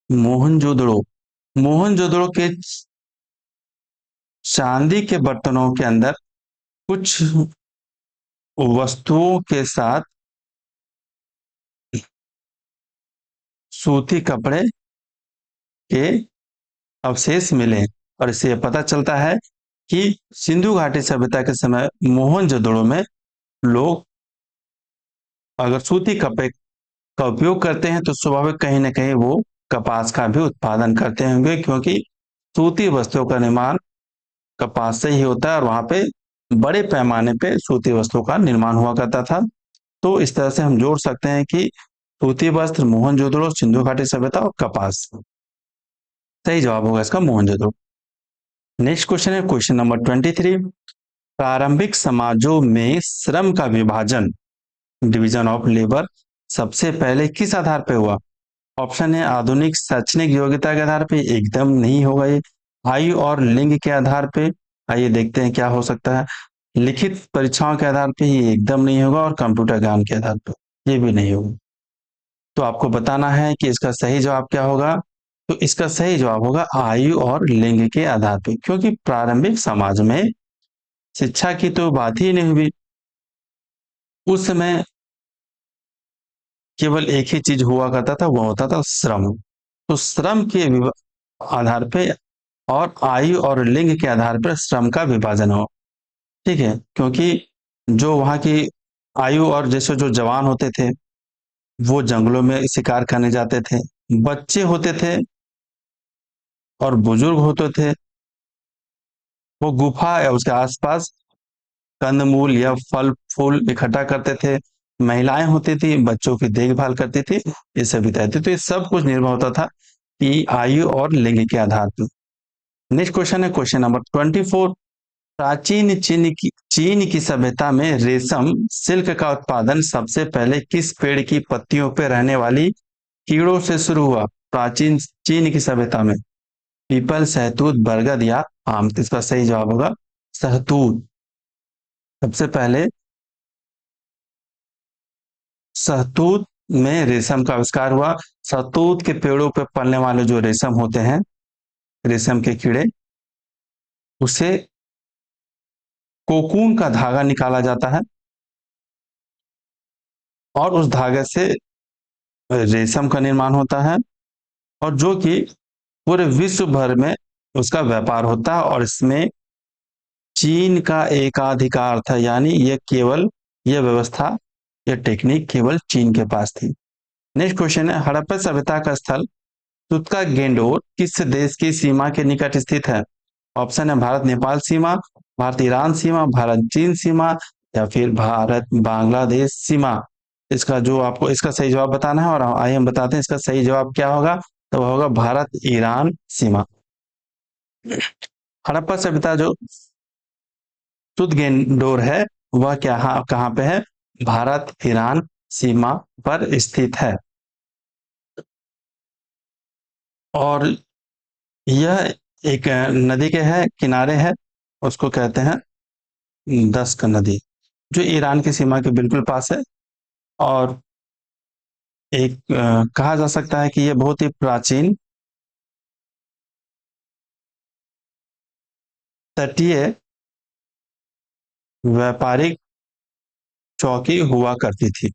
मोहनजोदड़ो। मोहनजोदड़ो के चांदी के बर्तनों के अंदर कुछ वस्तुओं के साथ सूती कपड़े के अवशेष मिले और इससे पता चलता है कि सिंधु घाटी सभ्यता के समय मोहनजोदड़ो में लोग अगर सूती कपड़े का उपयोग करते हैं तो स्वाभाविक कहीं ना कहीं वो कपास का भी उत्पादन करते होंगे, क्योंकि सूती वस्त्रों का निर्माण कपास से ही होता है और वहां पे बड़े पैमाने पे सूती वस्त्रों का निर्माण हुआ करता था। तो इस तरह से हम जोड़ सकते हैं कि सूती वस्त्र, मोहनजोदड़ो, सिंधु घाटी सभ्यता और कपास। सही जवाब होगा इसका मोहनजोदड़ो। नेक्स्ट क्वेश्चन है क्वेश्चन नंबर 23। प्रारंभिक समाजों में श्रम का विभाजन, डिवीजन ऑफ लेबर, सबसे पहले किस आधार पर हुआ? ऑप्शन है आधुनिक शैक्षणिक योग्यता के आधार पे, एकदम नहीं होगा ये। आयु और लिंग के आधार पे, आइए देखते हैं क्या हो सकता है। लिखित परीक्षाओं के आधार पे, ये एकदम नहीं होगा। और कंप्यूटर ज्ञान के आधार पे, ये भी नहीं होगा। तो आपको बताना है कि इसका सही जवाब क्या होगा। तो इसका सही जवाब होगा आयु और लिंग के आधार पे, क्योंकि प्रारंभिक समाज में शिक्षा की तो बात ही नहीं हुई। उस समय केवल एक ही चीज हुआ करता था, वो होता था श्रम। तो श्रम के आधार पे और आयु और लिंग के आधार पर श्रम का विभाजन हो। ठीक है, क्योंकि जो वहां की आयु और जैसे जो जवान होते थे वो जंगलों में शिकार करने जाते थे, बच्चे होते थे और बुजुर्ग होते थे वो गुफा या उसके आसपास कंदमूल या फल फूल इकट्ठा करते थे। महिलाएं होती थी, बच्चों की देखभाल करती थी, ये सब बिताते थे। तो ये सब कुछ निर्भर होता था कि आयु और लिंग के आधार पर। नेक्स्ट क्वेश्चन है क्वेश्चन नंबर 24। प्राचीन चीन की सभ्यता में रेशम सिल्क का उत्पादन सबसे पहले किस पेड़ की पत्तियों पर रहने वाली कीड़ों से शुरू हुआ? प्राचीन चीन की सभ्यता में पीपल, सहतूत, बरगद या आम? तो इसका सही जवाब होगा सहतूत। सबसे पहले सहतूत में रेशम का आविष्कार हुआ। सहतूत के पेड़ों पर पलने वाले जो रेशम होते हैं, रेशम के कीड़े, उसे कोकून का धागा निकाला जाता है और उस धागे से रेशम का निर्माण होता है, और जो कि पूरे विश्व भर में उसका व्यापार होता है। और इसमें चीन का एकाधिकार था, यानी यह व्यवस्था, यह टेक्निक केवल चीन के पास थी। नेक्स्ट क्वेश्चन है हड़प्पा सभ्यता का स्थल तुतका गेंडोर किस देश की सीमा के निकट स्थित है? ऑप्शन है भारत नेपाल सीमा, भारत ईरान सीमा, भारत चीन सीमा या फिर भारत बांग्लादेश सीमा। इसका जो आपको इसका सही जवाब बताना है, और आइए हम बताते हैं इसका सही जवाब क्या होगा। तो वह होगा भारत ईरान सीमा। हड़प्पा सभ्यता जो तुतगेंडोर है वह कहाँ पे है? भारत ईरान सीमा पर स्थित है। और यह एक नदी के है किनारे है, उसको कहते हैं दस्क नदी, जो ईरान की सीमा के बिल्कुल पास है। और एक कहा जा सकता है कि यह बहुत ही प्राचीन तटीय व्यापारिक चौकी हुआ करती थी।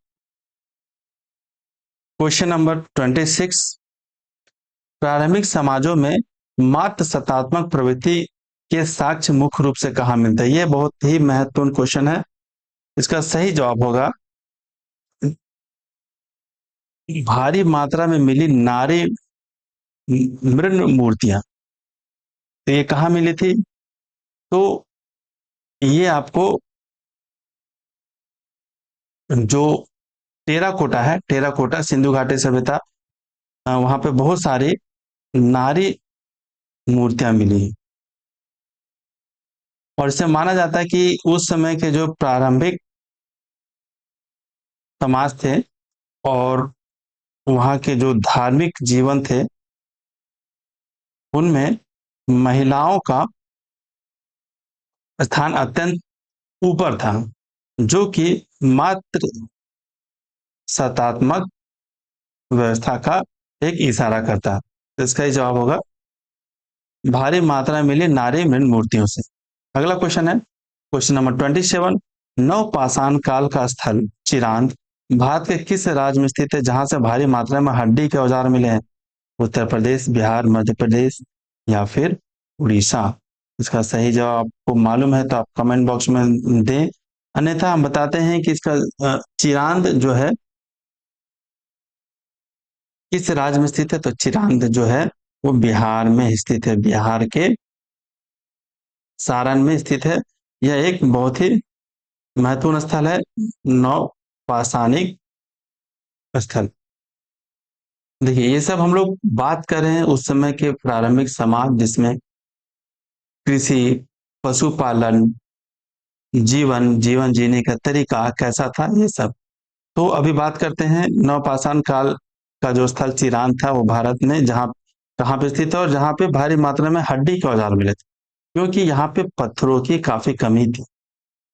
Question number 26। प्रारंभिक समाजों में मात्र सत्तात्मक प्रवृत्ति के साक्ष्य मुख्य रूप से कहाँ मिलते हैं? यह बहुत ही महत्वपूर्ण क्वेश्चन है। इसका सही जवाब होगा भारी मात्रा में मिली नारी मृण मूर्तियां। तो ये कहाँ मिली थी? तो ये आपको जो टेराकोटा है, टेराकोटा सिंधु घाटी सभ्यता, वहां पे बहुत सारी नारी मूर्तियां मिली। और इससे माना जाता है कि उस समय के जो प्रारंभिक समाज थे और वहां के जो धार्मिक जीवन थे, उनमें महिलाओं का स्थान अत्यंत ऊपर था, जो कि मात्र सत्तात्मक व्यवस्था का एक इशारा करता है। तो इसका ही जवाब होगा भारी मात्रा में मिली नारी मृण मूर्तियों से। अगला क्वेश्चन है क्वेश्चन नंबर 27। नवपाषाण काल का स्थल चिरांद भारत के किस राज्य में स्थित है जहां से भारी मात्रा में हड्डी के औजार मिले हैं? उत्तर प्रदेश, बिहार, मध्य प्रदेश या फिर उड़ीसा? इसका सही जवाब आपको मालूम है तो आप कमेंट बॉक्स में दें, अन्यथा हम बताते हैं कि इसका चिरांद जो है किस राज्य में स्थित है। तो चिरांद जो है वो बिहार में स्थित है, बिहार के सारण में स्थित है। यह एक बहुत ही महत्वपूर्ण स्थल है, नौपाषाणिक स्थल। देखिए ये सब हम लोग बात कर रहे हैं उस समय के प्रारंभिक समाज जिसमें कृषि, पशुपालन, जीवन जीवन जीने का तरीका कैसा था, ये सब। तो अभी बात करते हैं नवपाषाण काल का जो स्थल चिरांद था, वो भारत में जहाँ कहाँ पे स्थित है और जहाँ पे भारी मात्रा में हड्डी के औजार मिले थे, क्योंकि यहाँ पे पत्थरों की काफी कमी थी।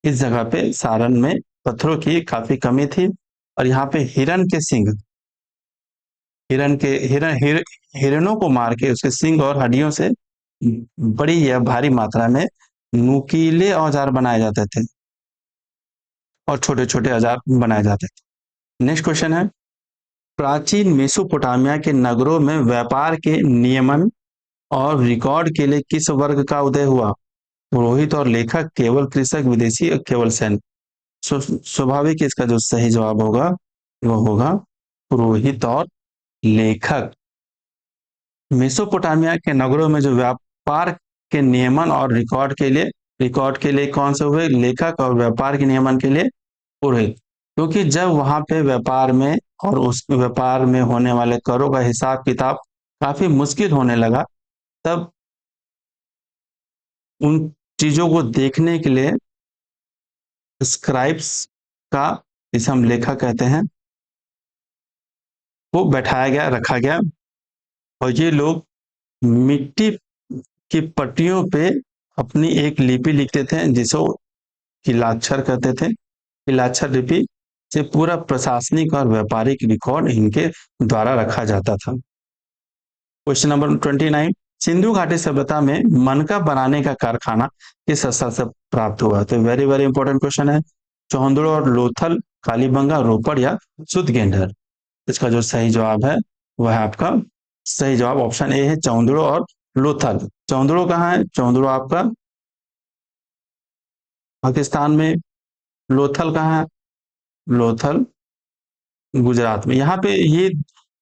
इस जगह पे सारण में पत्थरों की काफी कमी थी और यहाँ पे हिरण के सिंग, हिरण के हिरण हिर, हिरणों को मार के उसके सिंग और हड्डियों से बड़ी या भारी मात्रा में नुकीले औजार बनाए जाते थे और छोटे छोटे औजार बनाए जाते थे। नेक्स्ट क्वेश्चन है, प्राचीन मेसोपोटामिया के नगरों में व्यापार के नियमन और रिकॉर्ड के लिए किस वर्ग का उदय हुआ? पुरोहित और लेखक, केवल कृषक, विदेशी और केवल सैन्य। स्वाभाविक इसका जो सही जवाब होगा वो होगा पुरोहित और लेखक। मेसोपोटामिया के नगरों में जो व्यापार के नियमन और रिकॉर्ड के लिए कौन से हुए? लेखक, और व्यापार के नियमन के लिए पुरोहित। क्योंकि जब वहां पे व्यापार में और उस व्यापार में होने वाले करों का हिसाब किताब काफी मुश्किल होने लगा, तब उन चीजों को देखने के लिए स्क्राइब्स का, जिसे हम लेखक कहते हैं, वो बैठाया गया, रखा गया। और ये लोग मिट्टी की पट्टियों पे अपनी एक लिपि लिखते थे जिसे किलाक्षर कहते थे। किलाक्षर लिपि से पूरा प्रशासनिक और व्यापारिक रिकॉर्ड इनके द्वारा रखा जाता था। क्वेश्चन नंबर 29, सिंधु घाटी सभ्यता में मनका बनाने का कारखाना किस स्थल से प्राप्त हुआ? तो वेरी वेरी इंपॉर्टेंट क्वेश्चन है। चौंदड़ो और लोथल, कालीबंगा, रोपड़ या सुदगेंधर। इसका जो सही जवाब है वह है आपका सही जवाब ऑप्शन ए है, चौंदड़ो और लोथल। चौंदड़ो कहाँ है? चौंदड़ो आपका पाकिस्तान में। लोथल कहाँ है? लोथल गुजरात में। यहाँ पे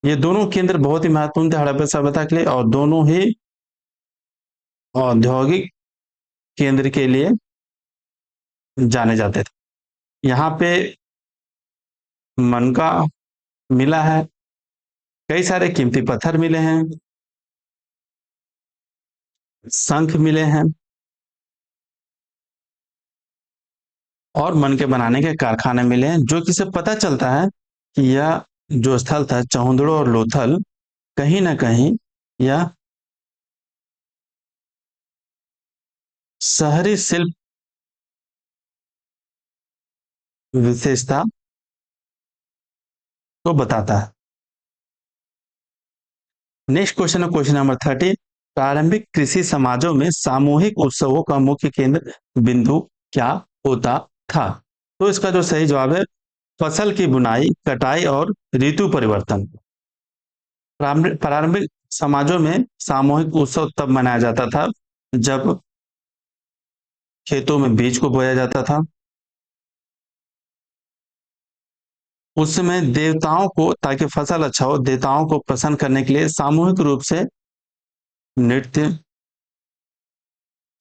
ये दोनों केंद्र बहुत ही महत्वपूर्ण थे हड़प्पा सभ्यता के लिए, और दोनों ही औद्योगिक केंद्र के लिए जाने जाते थे। यहाँ पे मनका मिला है, कई सारे कीमती पत्थर मिले हैं, शंख मिले हैं और मन के बनाने के कारखाने मिले हैं, जो कि से पता चलता है कि यह जो स्थल था चौंदड़ो और लोथल, कहीं ना कहीं यह शहरी शिल्प विशेषता को बताता है। नेक्स्ट क्वेश्चन है क्वेश्चन नंबर 30, प्रारंभिक कृषि समाजों में सामूहिक उत्सवों का मुख्य केंद्र बिंदु क्या होता था? तो इसका जो सही जवाब है फसल की बुनाई, कटाई और ऋतु परिवर्तन। प्रारंभिक समाजों में सामूहिक उत्सव तब मनाया जाता था जब खेतों में बीज को बोया जाता था। उस समय देवताओं को, ताकि फसल अच्छा हो, देवताओं को प्रसन्न करने के लिए सामूहिक रूप से नृत्य,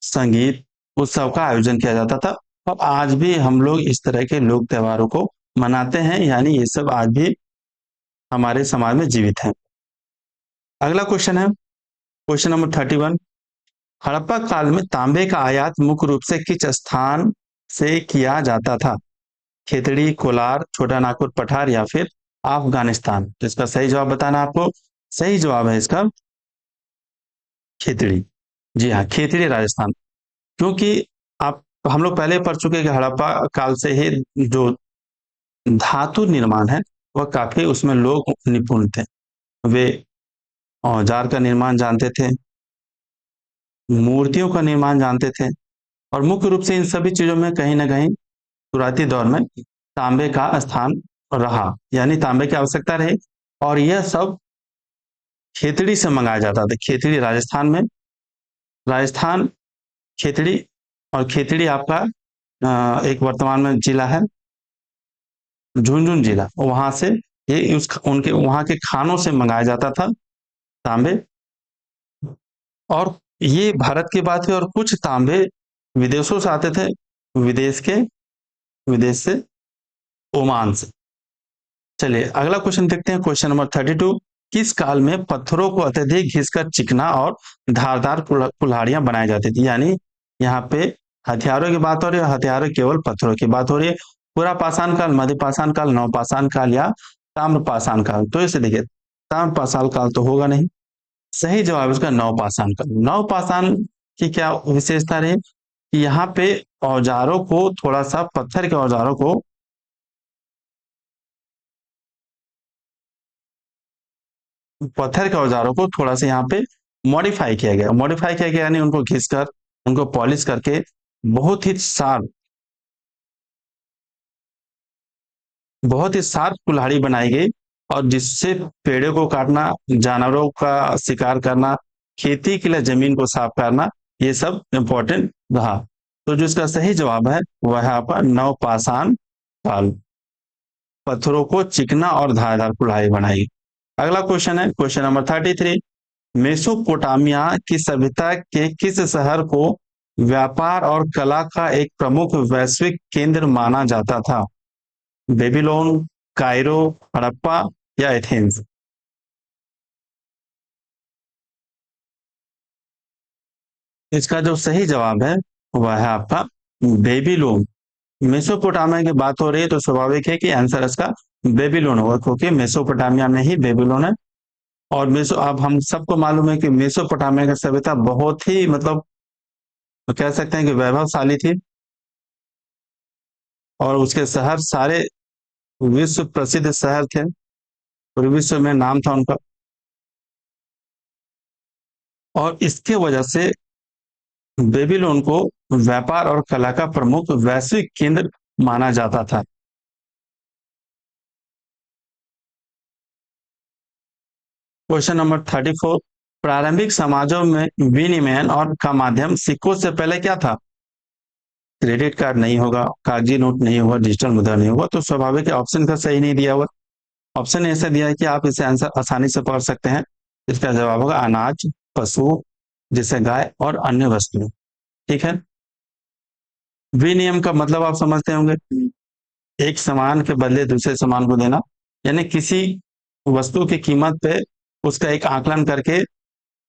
संगीत, उत्सव का आयोजन किया जाता था। अब आज भी हम लोग इस तरह के लोक त्योहारों को मनाते हैं, यानी ये सब आज भी हमारे समाज में जीवित है। अगला क्वेश्चन है क्वेश्चन नंबर 31, हड़प्पा काल में तांबे का आयात मुख्य रूप से किस स्थान से किया जाता था? खेतड़ी, कोलार, छोटा नागपुर पठार या फिर अफगानिस्तान। तो इसका सही जवाब बताना आपको। सही जवाब है इसका खेतड़ी। जी हाँ, खेतड़ी राजस्थान। क्योंकि आप हम लोग पहले पढ़ चुके कि हड़प्पा काल से ही जो धातु निर्माण है वह काफी उसमें लोग निपुण थे। वे औजार का निर्माण जानते थे, मूर्तियों का निर्माण जानते थे, और मुख्य रूप से इन सभी चीजों में कहीं ना कहीं शुरुआती दौर में तांबे का स्थान रहा, यानी तांबे की आवश्यकता रही। और यह सब खेतड़ी से मंगाया जाता था। खेतड़ी राजस्थान में, राजस्थान खेतड़ी, और खेतड़ी आपका एक वर्तमान में जिला है, झुंझुनू जिला, वहां से ये उस उनके वहां के खानों से मंगाया जाता था तांबे। और ये भारत की बात है, और कुछ तांबे विदेशों से आते थे, विदेश के विदेश से, ओमान से। चलिए अगला क्वेश्चन देखते हैं, क्वेश्चन नंबर 32। किस काल में पत्थरों को अत्यधिक घिसकर चिकना और धारदार कुल्हाड़ियां बनाई जाती थी? यानी यहाँ पे हथियारों की बात हो रही है, हथियारों केवल पत्थरों की बात हो रही है। पूरा पाषाण काल, मध्य पाषाण काल, नव पाषाण काल या ताम्र पाषाण काल? तो इसे देखिए, ताम्र पाषाण काल तो होगा नहीं, सही जवाब इसका नव पाषाण काल। नव पाषाण की क्या विशेषता रही कि यहाँ पे औजारों को थोड़ा सा, पत्थर के औजारों को, थोड़ा सा यहाँ पे मॉडिफाई किया गया। मॉडिफाई किया गया यानी उनको घिसकर, उनको पॉलिश करके बहुत ही शार्प कुल्हाड़ी बनाई गई, और जिससे पेड़ों को काटना, जानवरों का शिकार करना, खेती के लिए जमीन को साफ करना, ये सब इंपॉर्टेंट रहा। तो जो इसका सही जवाब है वह है आपका नवपाषाण काल। पत्थरों को चिकना और धारदार कुल्हाड़ी बनाई। अगला क्वेश्चन है, क्वेश्चन नंबर 33। मेसोपोटामिया की सभ्यता के किस शहर को व्यापार और कला का एक प्रमुख वैश्विक केंद्र माना जाता था? बेबीलोन, कायरो, हड़प्पा या एथेंस? इसका जो सही जवाब है वह है आपका बेबीलोन। मेसोपोटामिया की बात हो रही है तो स्वाभाविक है कि आंसर इसका बेबीलोन होगा, क्योंकि मेसोपोटामिया में ही बेबीलोन है। और मेसो, अब हम सबको मालूम है कि मेसोपोटामिया की सभ्यता बहुत ही, मतलब कह सकते हैं कि वैभवशाली थी, और उसके शहर सारे विश्व प्रसिद्ध शहर थे, पूरे विश्व में नाम था उनका। और इसके वजह से बेबीलोन को व्यापार और कला का प्रमुख वैश्विक केंद्र माना जाता था। Question number 34। प्रारंभिक समाजों में विनिमय और का माध्यम सिक्कों से पहले क्या था? क्रेडिट कार्ड नहीं होगा, कागजी नोट नहीं होगा, डिजिटल मुद्रा नहीं होगा, तो स्वाभाविक है ऑप्शन का सही नहीं दिया हुआ। ऑप्शन ऐसा दिया है कि आप इसे आंसर आसानी से पढ़ सकते हैं। इसका जवाब होगा अनाज, पशु जैसे गाय, और अन्य वस्तुएं। ठीक है। विनियम का मतलब आप समझते होंगे, एक सामान के बदले दूसरे सामान को देना, यानी किसी वस्तु की कीमत पे उसका एक आकलन करके,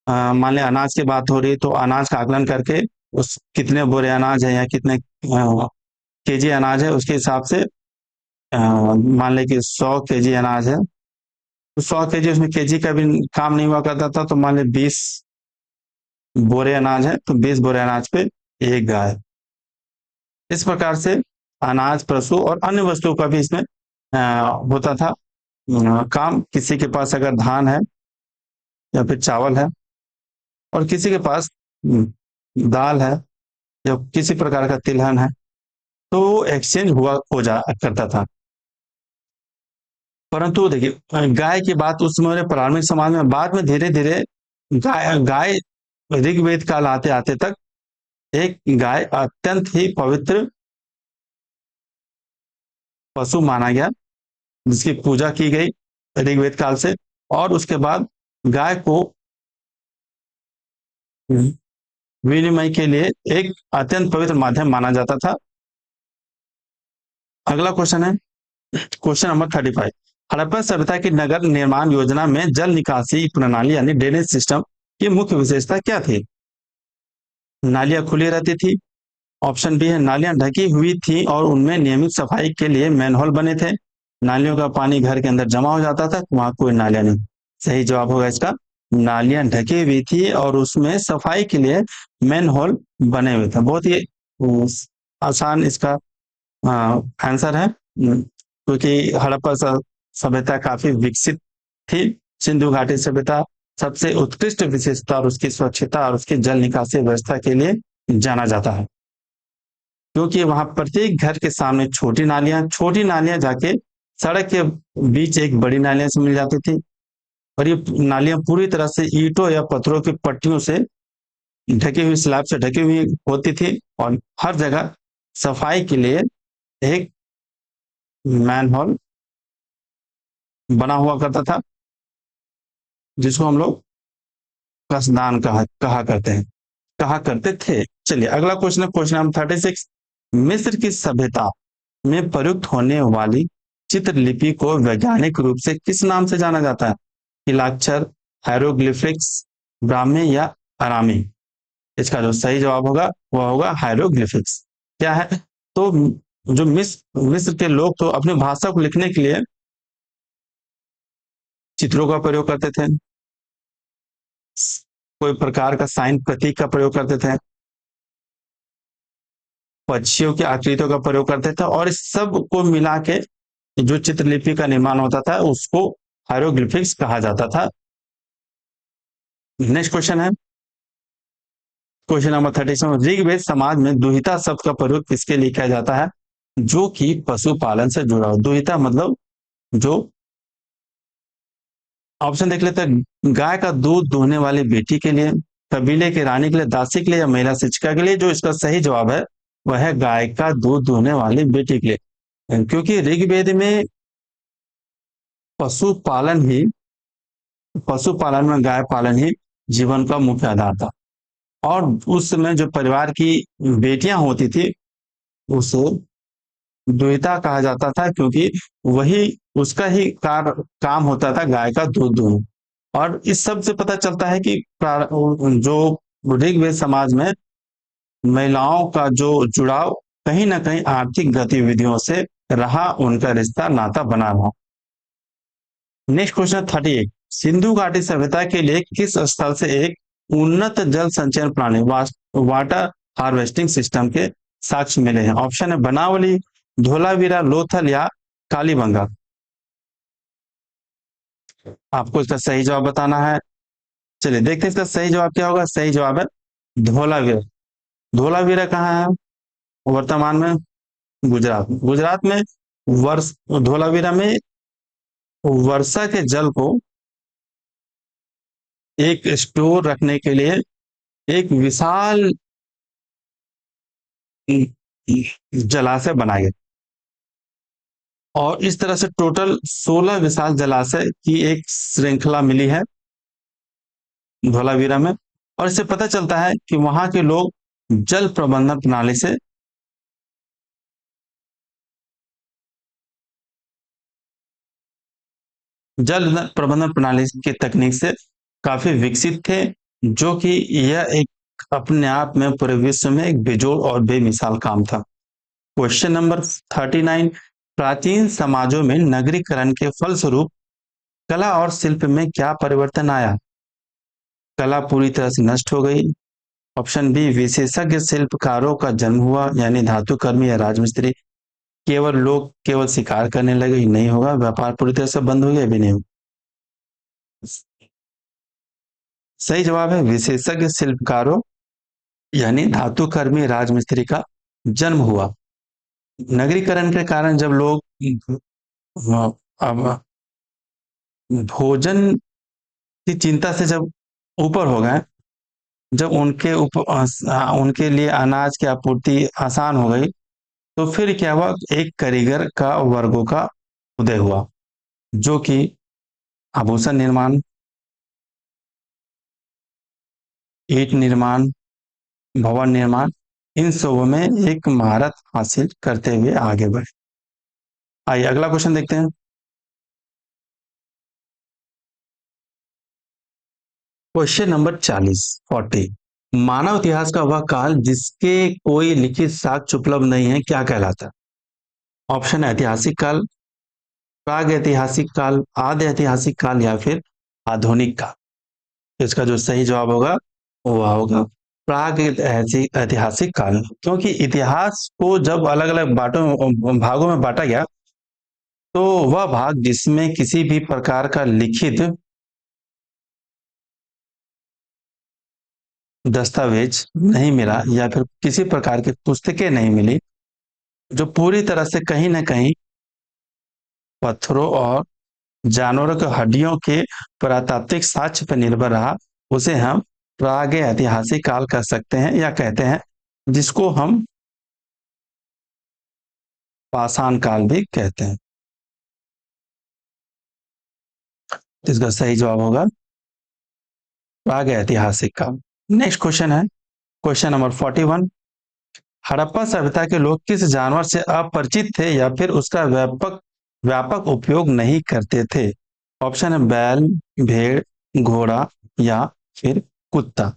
मान लिया अनाज की बात हो रही है तो अनाज का आकलन करके, उस कितने बोरे अनाज है या कितने केजी अनाज है उसके हिसाब से, मान लें कि 100 केजी अनाज है, तो 100 केजी, उसमें केजी का भी काम नहीं हुआ करता था, तो मान लें 20 बोरे अनाज है तो 20 बोरे अनाज पे एक गाय। इस प्रकार से अनाज, पशु और अन्य वस्तुओं का भी इसमें होता था काम। किसी के पास अगर धान है या फिर चावल है, और किसी के पास दाल है या किसी प्रकार का तिलहन है, तो एक्सचेंज हुआ हो जा करता था। परंतु देखिए, गाय की बात उस समय प्रारंभिक समाज में, बाद में धीरे धीरे गाय गाय ऋग्वेद काल आते आते तक एक गाय अत्यंत ही पवित्र पशु माना गया, जिसकी पूजा की गई ऋग्वेद काल से। और उसके बाद गाय को विनिमय के लिए एक अत्यंत पवित्र माध्यम माना जाता था। अगला क्वेश्चन है, क्वेश्चन नंबर 35। हड़प्पा सभ्यता की नगर निर्माण योजना में जल निकासी प्रणाली यानी ड्रेनेज सिस्टम की मुख्य विशेषता क्या थी? नालियां खुली रहती थी। ऑप्शन बी है नालियां ढकी हुई थी और उनमें नियमित सफाई के लिए मैनहोल बने थे। नालियों का पानी घर के अंदर जमा हो जाता था, वहां कोई नालियां नहीं। सही जवाब होगा इसका, नालियां ढकी हुई थी और उसमें सफाई के लिए मैनहोल बने हुए थे। बहुत ही आसान इसका आंसर है, क्योंकि हड़प्पा सभ्यता काफी विकसित थी। सिंधु घाटी सभ्यता सबसे उत्कृष्ट विशेषता और उसकी स्वच्छता और उसकी जल निकासी व्यवस्था के लिए जाना जाता है, क्योंकि वहां प्रत्येक घर के सामने छोटी नालियां जाके सड़क के बीच एक बड़ी नालियां से मिल जाती थी। और ये नालियां पूरी तरह से ईंटों या पत्थरों की पट्टियों से ढकी हुई स्लैब से ढकी हुई होती थी, और हर जगह सफाई के लिए एक मैनहोल बना हुआ करता था, जिसको हम लोग कसदान कहा करते हैं, कहा करते थे। चलिए अगला क्वेश्चन है, क्वेश्चन नंबर 36। मिस्र की सभ्यता में प्रयुक्त होने वाली चित्रलिपि को वैज्ञानिक रूप से किस नाम से जाना जाता है? तिलाक्षर, हायरोग्लिफिक्स, ब्राह्मी या अरामी? इसका जो सही जवाब होगा वह होगा हायरोग्लिफिक्स। क्या है? तो जो मिस्र के लोग तो अपनी भाषा को लिखने के लिए चित्रों का प्रयोग करते थे, कोई प्रकार का साइन प्रतीक का प्रयोग करते थे, पक्षियों की आकृतियों का प्रयोग करते थे, और इस सब को मिला के जो चित्रलिपि का निर्माण होता था उसको हायरोग्लिफिक्स कहा जाता था। नेक्स्ट क्वेश्चन है, क्वेश्चन नंबर 37। ऋग्वेद समाज में दुहिता शब्द का प्रयोग किसके लिए किया जाता है? जो कि पशुपालन से जुड़ा हो। दुहिता मतलब जो, ऑप्शन देख लेते हैं, गाय का दूध दोहने वाली बेटी के लिए, कबीले की रानी के लिए, दासी के लिए, या महिला शिक्षिका के लिए? जो इसका सही जवाब है वह है गाय का दूध दोहने वाली बेटी के लिए, क्योंकि ऋग्वेद में पशुपालन ही पशुपालन में गाय पालन ही जीवन का मुख्य आधार था। और उस समय जो परिवार की बेटियां होती थी उसे दुहिता कहा जाता था, क्योंकि वही उसका ही काम होता था गाय का दूध दूहना। और इस सब से पता चलता है कि जो ऋग्वेद समाज में महिलाओं का जो जुड़ाव कहीं ना कहीं आर्थिक गतिविधियों से रहा, उनका रिश्ता नाता बना रहा। Next question 38। सिंधु घाटी सभ्यता के लिए किस स्थल से एक उन्नत जल संचयन प्रणाली वाटर हार्वेस्टिंग सिस्टम के साक्ष्य मिले हैं? ऑप्शन है बनावली, धोलावीरा, लोथल या कालीबंगा। आपको इसका सही जवाब बताना है। चलिए देखते हैं इसका सही जवाब क्या होगा। सही जवाब है धोलावीरा। धोलावीरा कहाँ है वर्तमान में? गुजरात। गुजरात में वर्ष धोलावीरा में वर्षा के जल को एक स्टोर रखने के लिए एक विशाल जलाशय बनाए गए, और इस तरह से टोटल 16 विशाल जलाशय की एक श्रृंखला मिली है धोलावीरा में। और इससे पता चलता है कि वहां के लोग जल प्रबंधन प्रणाली से जल प्रबंधन प्रणाली की तकनीक से काफी विकसित थे, जो कि यह एक अपने आप में पूरे विश्व में एक बेजोड़ और बेमिसाल काम था। Question number 39। प्राचीन समाजों में नगरीकरण के फलस्वरूप कला और शिल्प में क्या परिवर्तन आया? कला पूरी तरह से नष्ट हो गई। ऑप्शन बी, विशेषज्ञ शिल्पकारों का जन्म हुआ, यानी धातुकर्मी या राजमिस्त्री। केवल लोग केवल शिकार करने लगे, नहीं होगा। व्यापार पूरी तरह से बंद हो गया, भी नहीं होगा। सही जवाब है विशेषज्ञ शिल्पकारों यानी धातुकर्मी राजमिस्त्री का जन्म हुआ। नगरीकरण के कारण जब लोग अब भोजन की चिंता से जब ऊपर हो गए, जब उनके लिए अनाज की आपूर्ति आसान हो गई, तो फिर क्या हुआ, एक कारीगर का वर्गों का उदय हुआ, जो कि आभूषण निर्माण, ईंट निर्माण, भवन निर्माण, इन सबों में एक महारत हासिल करते हुए आगे बढ़े। आइए अगला क्वेश्चन देखते हैं। Question number 40। मानव इतिहास का वह काल जिसके कोई लिखित साक्ष्य उपलब्ध नहीं है क्या कहलाता है? ऑप्शन है ऐतिहासिक काल, प्राग ऐतिहासिक काल, आदि ऐतिहासिक काल, या फिर आधुनिक काल। इसका जो सही जवाब होगा वह होगा प्राग ऐतिहासिक काल, क्योंकि इतिहास को जब अलग अलग भागों में बांटा गया, तो वह भाग जिसमें किसी भी प्रकार का लिखित दस्तावेज नहीं मिला या फिर किसी प्रकार की पुस्तकें नहीं मिली, जो पूरी तरह से कहीं ना कहीं पत्थरों और जानवरों के हड्डियों के पुरातात्विक साक्ष्य पर निर्भर रहा, उसे हम प्राग ऐतिहासिक काल कह सकते हैं या कहते हैं, जिसको हम पाषाण काल भी कहते हैं। तो इसका सही जवाब होगा प्राग ऐतिहासिक काल। नेक्स्ट क्वेश्चन है क्वेश्चन नंबर 41। हड़प्पा सभ्यता के लोग किस जानवर से अपरिचित थे या फिर उसका व्यापक व्यापक उपयोग नहीं करते थे? ऑप्शन है बैल, भेड़, घोड़ा या फिर कुत्ता।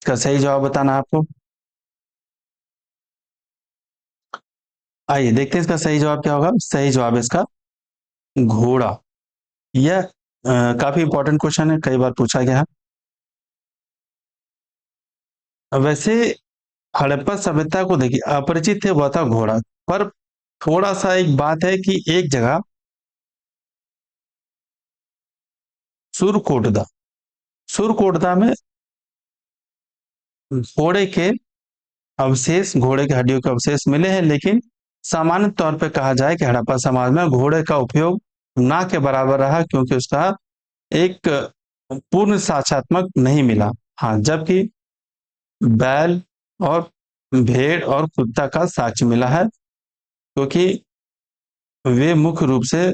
इसका सही जवाब बताना है आपको। आइए देखते हैं इसका सही जवाब क्या होगा। सही जवाब है इसका घोड़ा। यह काफी इंपॉर्टेंट क्वेश्चन है, कई बार पूछा गया है। वैसे हड़प्पा सभ्यता को देखिए, अपरिचित है वह था घोड़ा, पर थोड़ा सा एक बात है कि एक जगह सुरकोटदा, सुरकोटदा में घोड़े के अवशेष, घोड़े की हड्डियों के अवशेष मिले हैं, लेकिन सामान्य तौर पर कहा जाए कि हड़प्पा समाज में घोड़े का उपयोग ना के बराबर रहा, क्योंकि उसका एक पूर्ण साक्षात्मक नहीं मिला। हाँ, जबकि बैल और भेड़ और कुत्ता का साक्ष्य मिला है, क्योंकि वे मुख्य रूप से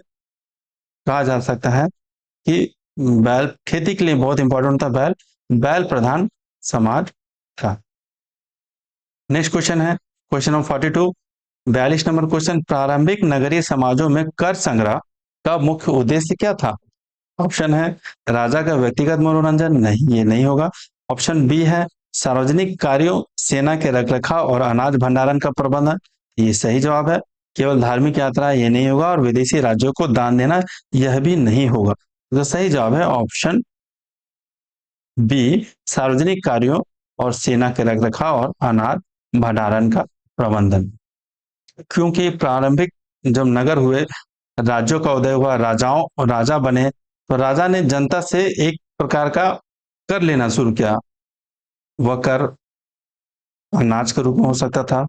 कहा जा सकता है कि बैल खेती के लिए बहुत इंपॉर्टेंट था। बैल बैल प्रधान समाज था। नेक्स्ट क्वेश्चन है क्वेश्चन नंबर 42, 42 नंबर क्वेश्चन। प्रारंभिक नगरीय समाजों में कर संग्रह का मुख्य उद्देश्य क्या था? ऑप्शन है राजा का व्यक्तिगत मनोरंजन, नहीं ये नहीं होगा। ऑप्शन बी है सार्वजनिक कार्यों, सेना के रखरखाव और अनाज भंडारण का प्रबंधन, ये सही जवाब है। केवल धार्मिक यात्रा, ये नहीं होगा। और विदेशी राज्यों को दान देना, यह भी नहीं होगा। तो सही जवाब है ऑप्शन बी, सार्वजनिक कार्यों और सेना के रखरखाव और अनाज भंडारण का प्रबंधन। क्योंकि प्रारंभिक जब नगर हुए, राज्यों का उदय हुआ, राजाओं और राजा बने, तो राजा ने जनता से एक प्रकार का कर लेना शुरू किया। वह कर अनाज के रूप में हो सकता था,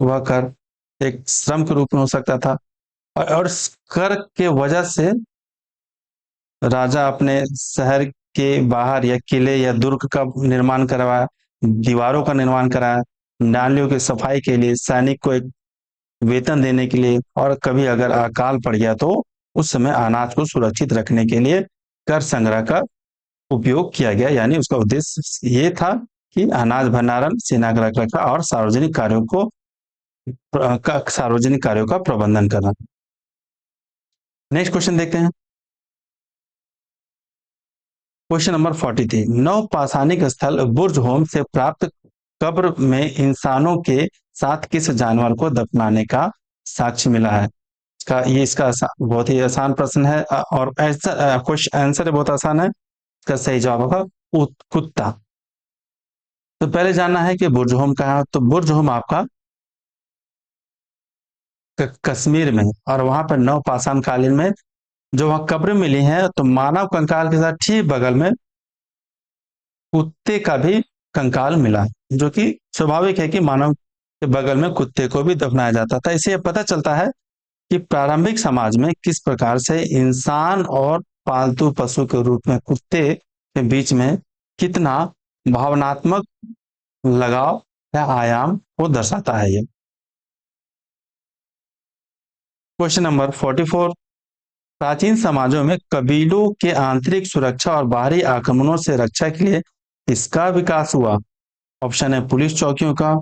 वह कर एक श्रम के रूप में हो सकता था, और कर के वजह से राजा अपने शहर के बाहर या किले या दुर्ग का निर्माण करवाया, दीवारों का निर्माण कराया, नालियों की सफाई के लिए, सैनिक को एक वेतन देने के लिए, और कभी अगर अकाल पड़ गया तो उस समय अनाज को सुरक्षित रखने के लिए कर संग्रह का उपयोग किया गया। यानी उसका उद्देश्य ये था कि अनाज भंडारण, सेना का रखरखाव और सार्वजनिक कार्यों का प्रबंधन करना। नेक्स्ट क्वेश्चन देखते हैं क्वेश्चन नंबर 43। नव पाषाणिक स्थल बुर्ज होम से प्राप्त कब्र में इंसानों के साथ किस जानवर को दफनाने का साक्ष्य मिला है? इसका बहुत ही आसान प्रश्न है, और ऐसा क्वेश्चन आंसर बहुत आसान है। इसका सही जवाब होगा कुत्ता। तो पहले जानना है कि बुर्ज होम कहाँ है। तो बुर्ज होम आपका कश्मीर में, और वहां पर नव पाषाण कालीन में जो वहां कब्र मिली है, तो मानव कंकाल के साथ ठीक बगल में कुत्ते का भी कंकाल मिला, जो कि स्वाभाविक है कि मानव के बगल में कुत्ते को भी दफनाया जाता था। इससे पता चलता है कि प्रारंभिक समाज में किस प्रकार से इंसान और पालतू पशु के रूप में कुत्ते के बीच में कितना भावनात्मक लगाव या आयाम को दर्शाता है। ये क्वेश्चन नंबर 44। प्राचीन समाजों में कबीलों के आंतरिक सुरक्षा और बाहरी आक्रमणों से रक्षा के लिए इसका विकास हुआ। ऑप्शन है पुलिस चौकियों का,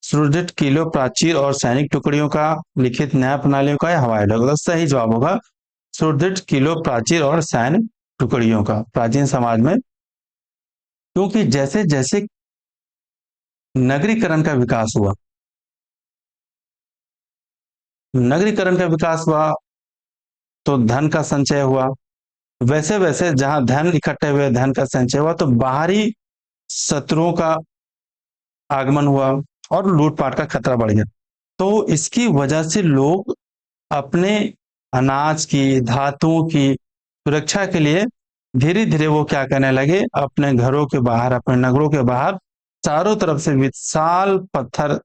सुदृढ़ किलों, प्राचीर और सैनिक टुकड़ियों का, लिखित न्याय प्रणालियों का, या हवाई अड्डों का। सही जवाब होगा सुदृढ़ किलों, प्राचीर और सैन्य टुकड़ियों का। प्राचीन समाज में, क्योंकि जैसे जैसे नगरीकरण का विकास हुआ, नगरीकरण का विकास हुआ तो धन का संचय हुआ, वैसे वैसे जहां धन इकट्ठे हुए, धन का संचय हुआ, तो बाहरी शत्रुओं का आगमन हुआ और लूटपाट का खतरा बढ़ गया। तो इसकी वजह से लोग अपने अनाज की, धातुओं की सुरक्षा के लिए धीरे धीरे वो क्या करने लगे, अपने घरों के बाहर, अपने नगरों के बाहर चारों तरफ से विशाल पत्थर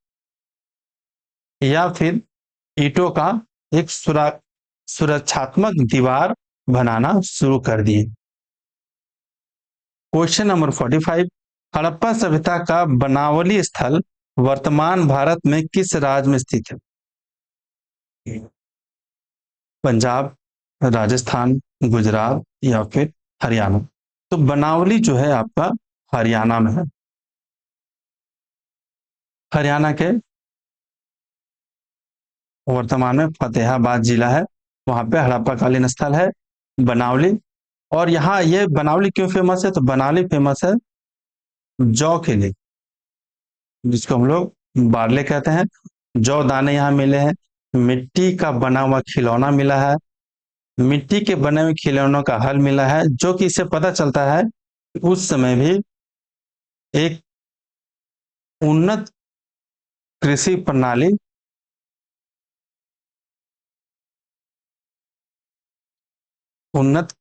या फिर ईंटों का एक सुरक्षात्मक दीवार बनाना शुरू कर दिए। Question number 45। हड़प्पा सभ्यता का बनावली स्थल वर्तमान भारत में किस राज्य में स्थित है? पंजाब, राजस्थान, गुजरात या फिर हरियाणा। तो बनावली जो है आपका हरियाणा में है। हरियाणा के वर्तमान में फतेहाबाद जिला है, वहां पे हड़प्पा कालीन स्थल है बनावली। और यहाँ ये बनावली क्यों फेमस है? तो बनावली फेमस है जौ के लिए, जिसको हम लोग बारले कहते हैं। जौ दाने यहाँ मिले हैं, मिट्टी का बना हुआ खिलौना मिला है, मिट्टी के बने हुए खिलौनों का हल मिला है, जो कि इससे पता चलता है कि उस समय भी एक उन्नत कृषि प्रणाली, उन्नत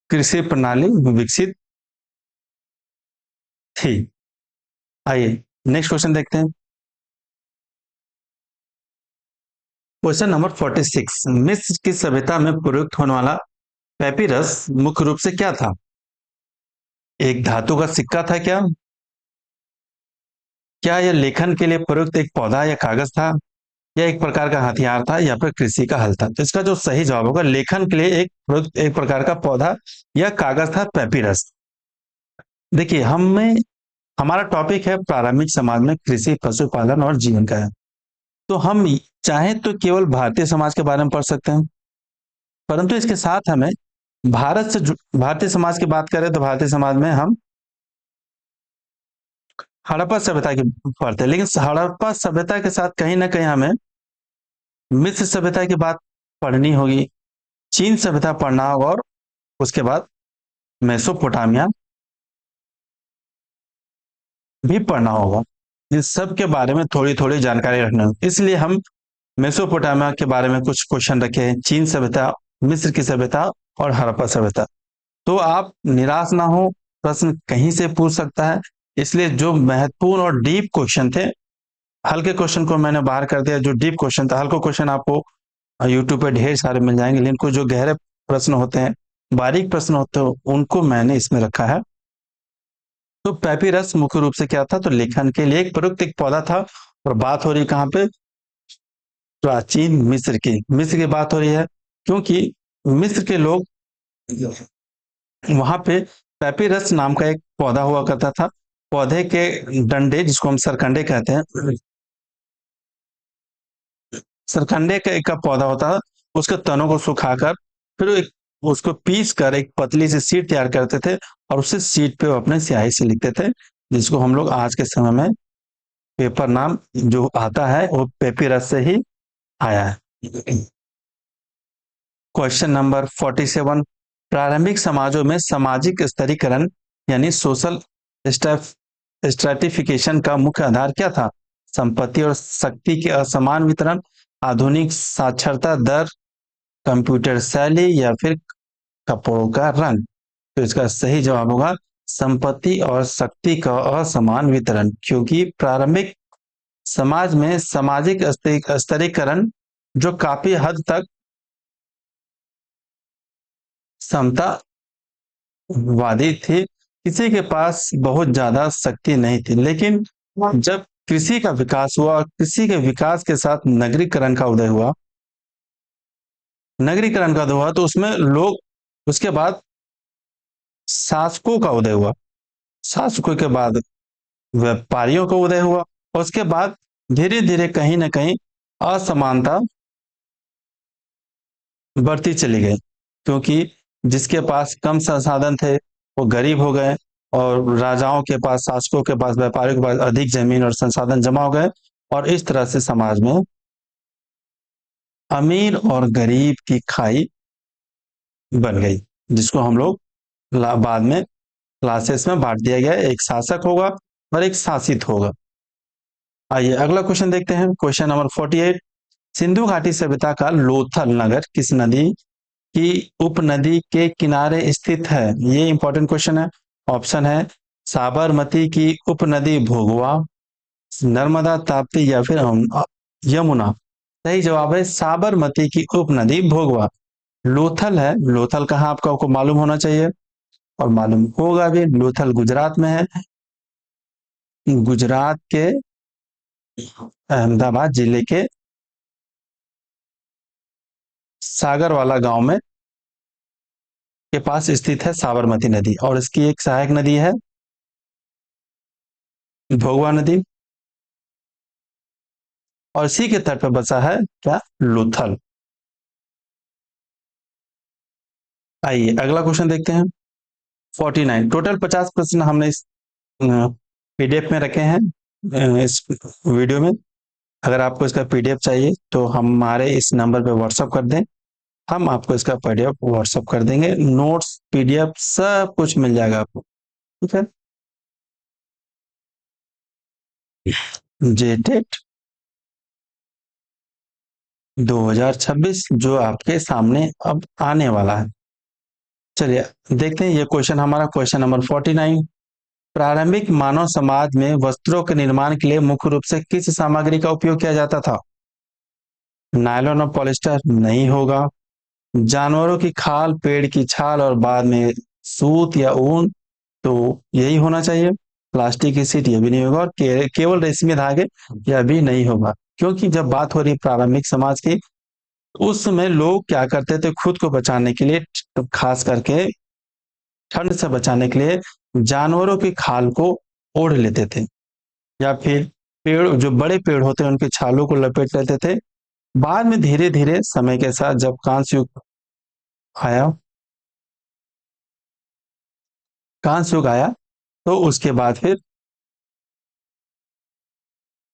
कृषि प्रणाली विकसित थी। आइए नेक्स्ट क्वेश्चन देखते हैं। क्वेश्चन नंबर 46, मिस्र की सभ्यता में प्रयुक्त होने वाला पेपिरस मुख्य रूप से क्या था? एक धातु का सिक्का था क्या? क्या यह लेखन के लिए प्रयुक्त एक पौधा या कागज था, या एक प्रकार का हथियार था, या फिर कृषि का हल था? तो इसका जो सही जवाब होगा, लेखन के लिए एक प्रयुक्त एक प्रकार का पौधा या कागज था, पेपिरस। देखिए हमें, हमारा टॉपिक है प्रारंभिक समाज में कृषि, पशुपालन और जीवन का है। तो हम चाहें तो केवल भारतीय समाज के बारे में पढ़ सकते हैं, परंतु इसके साथ हमें भारतीय समाज की बात करें तो भारतीय समाज में हम हड़प्पा सभ्यता की पढ़ते हैं, लेकिन हड़प्पा सभ्यता के साथ कहीं ना कहीं हमें मिस्र सभ्यता की बात पढ़नी होगी, चीन सभ्यता पढ़ना होगा, और उसके बाद मेसोपोटामिया भी पढ़ना होगा। इन सब के बारे में थोड़ी थोड़ी जानकारी रखना होगी। इसलिए हम मेसोपोटामिया के बारे में कुछ क्वेश्चन रखे हैं, चीन सभ्यता, मिस्र की सभ्यता और हड़प्पा सभ्यता। तो आप निराश ना हो, प्रश्न कहीं से पूछ सकता है। इसलिए जो महत्वपूर्ण और डीप क्वेश्चन थे, हल्के क्वेश्चन को मैंने बाहर कर दिया। जो डीप क्वेश्चन था, हल्के क्वेश्चन आपको यूट्यूब पे ढेर सारे मिल जाएंगे, लेकिन कुछ जो गहरे प्रश्न होते हैं, बारीक प्रश्न होते हैं, उनको मैंने इसमें रखा है। तो पेपिरस मुख्य रूप से क्या था? तो लेखन के लिए एक प्रयुक्त एक पौधा था। और बात हो रही कहाँ पे? प्राचीन मिस्र की, मिस्र की बात हो रही है, क्योंकि मिस्र के लोग वहां पे पेपिरस नाम का एक पौधा हुआ करता था। पौधे के डंडे, जिसको हम सरकंडे कहते हैं, सरकंडे का एक का पौधा होता है, उसके तनों को सुखाकर फिर एक उसको पीस कर एक पतली सी शीट तैयार करते थे, और उसे शीट पे वो अपने स्याही से लिखते थे, जिसको हम लोग आज के समय में पेपर नाम जो आता है वो पेपिरस से ही आया है। क्वेश्चन नंबर 47, प्रारंभिक समाजों में सामाजिक स्तरीकरण यानी सोशल स्ट्रैटिफिकेशन का मुख्य आधार क्या था? संपत्ति और शक्ति के असमान वितरण, आधुनिक साक्षरता दर, कंप्यूटर शैली, या फिर कपड़ों का रंग? तो इसका सही जवाब होगा संपत्ति और शक्ति का असमान वितरण, क्योंकि प्रारंभिक समाज में सामाजिक स्तरीकरण जो काफी हद तक समतावादी थी, किसी के पास बहुत ज्यादा शक्ति नहीं थी। लेकिन जब कृषि का विकास हुआ, कृषि के विकास के साथ नगरीकरण का उदय हुआ, नगरीकरण का उदय हुआ, तो उसमें लोग, उसके बाद शासकों का उदय हुआ, शासकों के बाद व्यापारियों का उदय हुआ, और उसके बाद धीरे धीरे कहीं ना कहीं असमानता बढ़ती चली गई, क्योंकि जिसके पास कम संसाधन थे वो गरीब हो गए, और राजाओं के पास, शासकों के पास, व्यापारियों के पास अधिक जमीन और संसाधन जमा हो गए, और इस तरह से समाज में अमीर और गरीब की खाई बन गई, जिसको हम लोग बाद में क्लासेस में बांट दिया गया, एक शासक होगा और एक शासित होगा। आइए अगला क्वेश्चन देखते हैं। क्वेश्चन नंबर 48, सिंधु घाटी सभ्यता का लोथल नगर किस नदी की उपनदी के किनारे स्थित है? ये इंपॉर्टेंट क्वेश्चन है। ऑप्शन है साबरमती की उपनदी भोगवा, नर्मदा, ताप्ती, या फिर यमुना। सही जवाब है साबरमती की उपनदी भोगवा। लोथल है, लोथल कहाँ आपको मालूम होना चाहिए? और मालूम होगा भी। लोथल गुजरात में है, गुजरात के अहमदाबाद जिले के सागरवाला गांव में के पास स्थित है साबरमती नदी, और इसकी एक सहायक नदी है भोगवा नदी, और इसी के तट पर बसा है क्या, लोथल। आइए अगला क्वेश्चन देखते हैं। 49 टोटल 50 प्रश्न हमने इस पीडीएफ में रखे हैं इस वीडियो में। अगर आपको इसका पीडीएफ चाहिए तो हमारे इस नंबर पे व्हाट्सअप कर दें, हम आपको इसका पीडीएफ व्हाट्सअप कर देंगे। नोट्स पीडीएफ सब कुछ मिल जाएगा आपको, ठीक है। जेटेट 2026 जो आपके सामने अब आने वाला है। चलिए देखते हैं ये क्वेश्चन, हमारा क्वेश्चन नंबर 49। प्रारंभिक मानव समाज में वस्त्रों के निर्माण के लिए मुख्य रूप से किस सामग्री का उपयोग किया जाता था? नायलॉन और पॉलिस्टर नहीं होगा। जानवरों की खाल, पेड़ की छाल और बाद में सूत या ऊन, तो यही होना चाहिए। प्लास्टिक की सीट ये भी नहीं होगा, और केवल रेशमी धागे यह भी नहीं होगा। क्योंकि जब बात हो रही प्रारंभिक समाज की, उस समय लोग क्या करते थे, खुद को बचाने के लिए, खास करके ठंड से बचाने के लिए जानवरों की खाल को ओढ़ लेते थे, या फिर पेड़, जो बड़े पेड़ होते हैं उनके छालों को लपेट लेते थे। बाद में धीरे धीरे समय के साथ जब कांस्य युग आया, कांस्य युग आया, तो उसके बाद फिर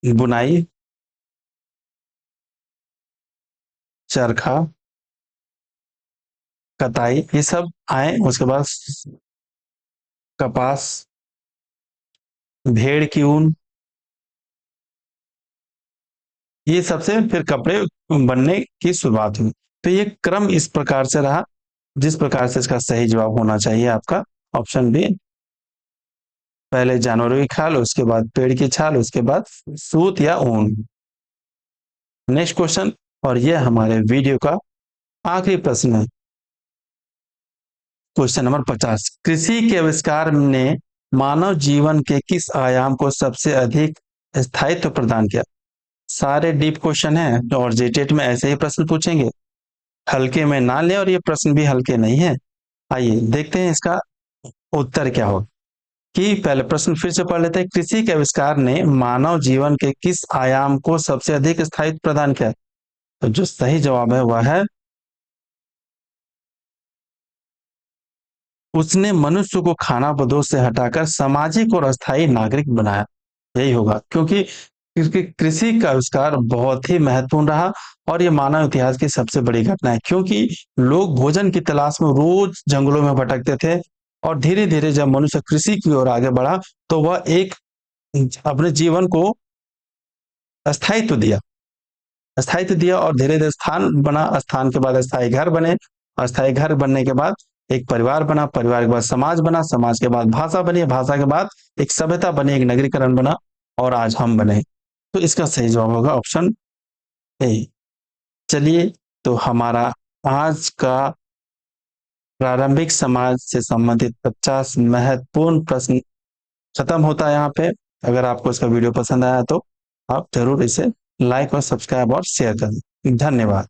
बुनाई, चरखा, कताई, ये सब आए। उसके बाद कपास, भेड़ की ऊन, ये सबसे फिर कपड़े बनने की शुरुआत हुई। तो ये क्रम इस प्रकार से रहा, जिस प्रकार से इसका सही जवाब होना चाहिए आपका ऑप्शन बी। पहले जानवरों की खाल, उसके बाद पेड़ की छाल, उसके बाद सूत या ऊन। नेक्स्ट क्वेश्चन, और यह हमारे वीडियो का आखिरी प्रश्न है। Question number 50। कृषि के आविष्कार ने मानव जीवन के किस आयाम को सबसे अधिक स्थायित्व प्रदान किया? सारे डीप क्वेश्चन हैं, और जेटेट में ऐसे ही प्रश्न पूछेंगे, हल्के में ना ले, और ये प्रश्न भी हल्के नहीं है। आइए देखते हैं इसका उत्तर क्या होगा। कि पहले प्रश्न फिर से पढ़ लेते हैं। कृषि के आविष्कार ने मानव जीवन के किस आयाम को सबसे अधिक स्थायित्व प्रदान किया? तो जो सही जवाब है वह है, उसने मनुष्य को खानाबदोश से हटाकर सामाजिक और अस्थायी नागरिक बनाया। यही होगा, क्योंकि कृषि का आविष्कार बहुत ही महत्वपूर्ण रहा, और ये मानव इतिहास की सबसे बड़ी घटना है। क्योंकि लोग भोजन की तलाश में रोज जंगलों में भटकते थे, और धीरे धीरे जब मनुष्य कृषि की ओर आगे बढ़ा, तो वह एक अपने जीवन को अस्थायित्व दिया, और धीरे धीरे स्थान बना, स्थान के बाद अस्थायी घर बने, अस्थायी घर बनने के बाद एक परिवार बना, परिवार के बाद समाज बना, समाज के बाद भाषा बनी, भाषा के बाद एक सभ्यता बनी, एक नगरीकरण बना, और आज हम बने। तो इसका सही जवाब होगा ऑप्शन ए। चलिए, तो हमारा आज का प्रारंभिक समाज से संबंधित 50 महत्वपूर्ण प्रश्न खत्म होता है यहाँ पे। अगर आपको इसका वीडियो पसंद आया तो आप जरूर इसे लाइक और सब्सक्राइब और शेयर करें। धन्यवाद।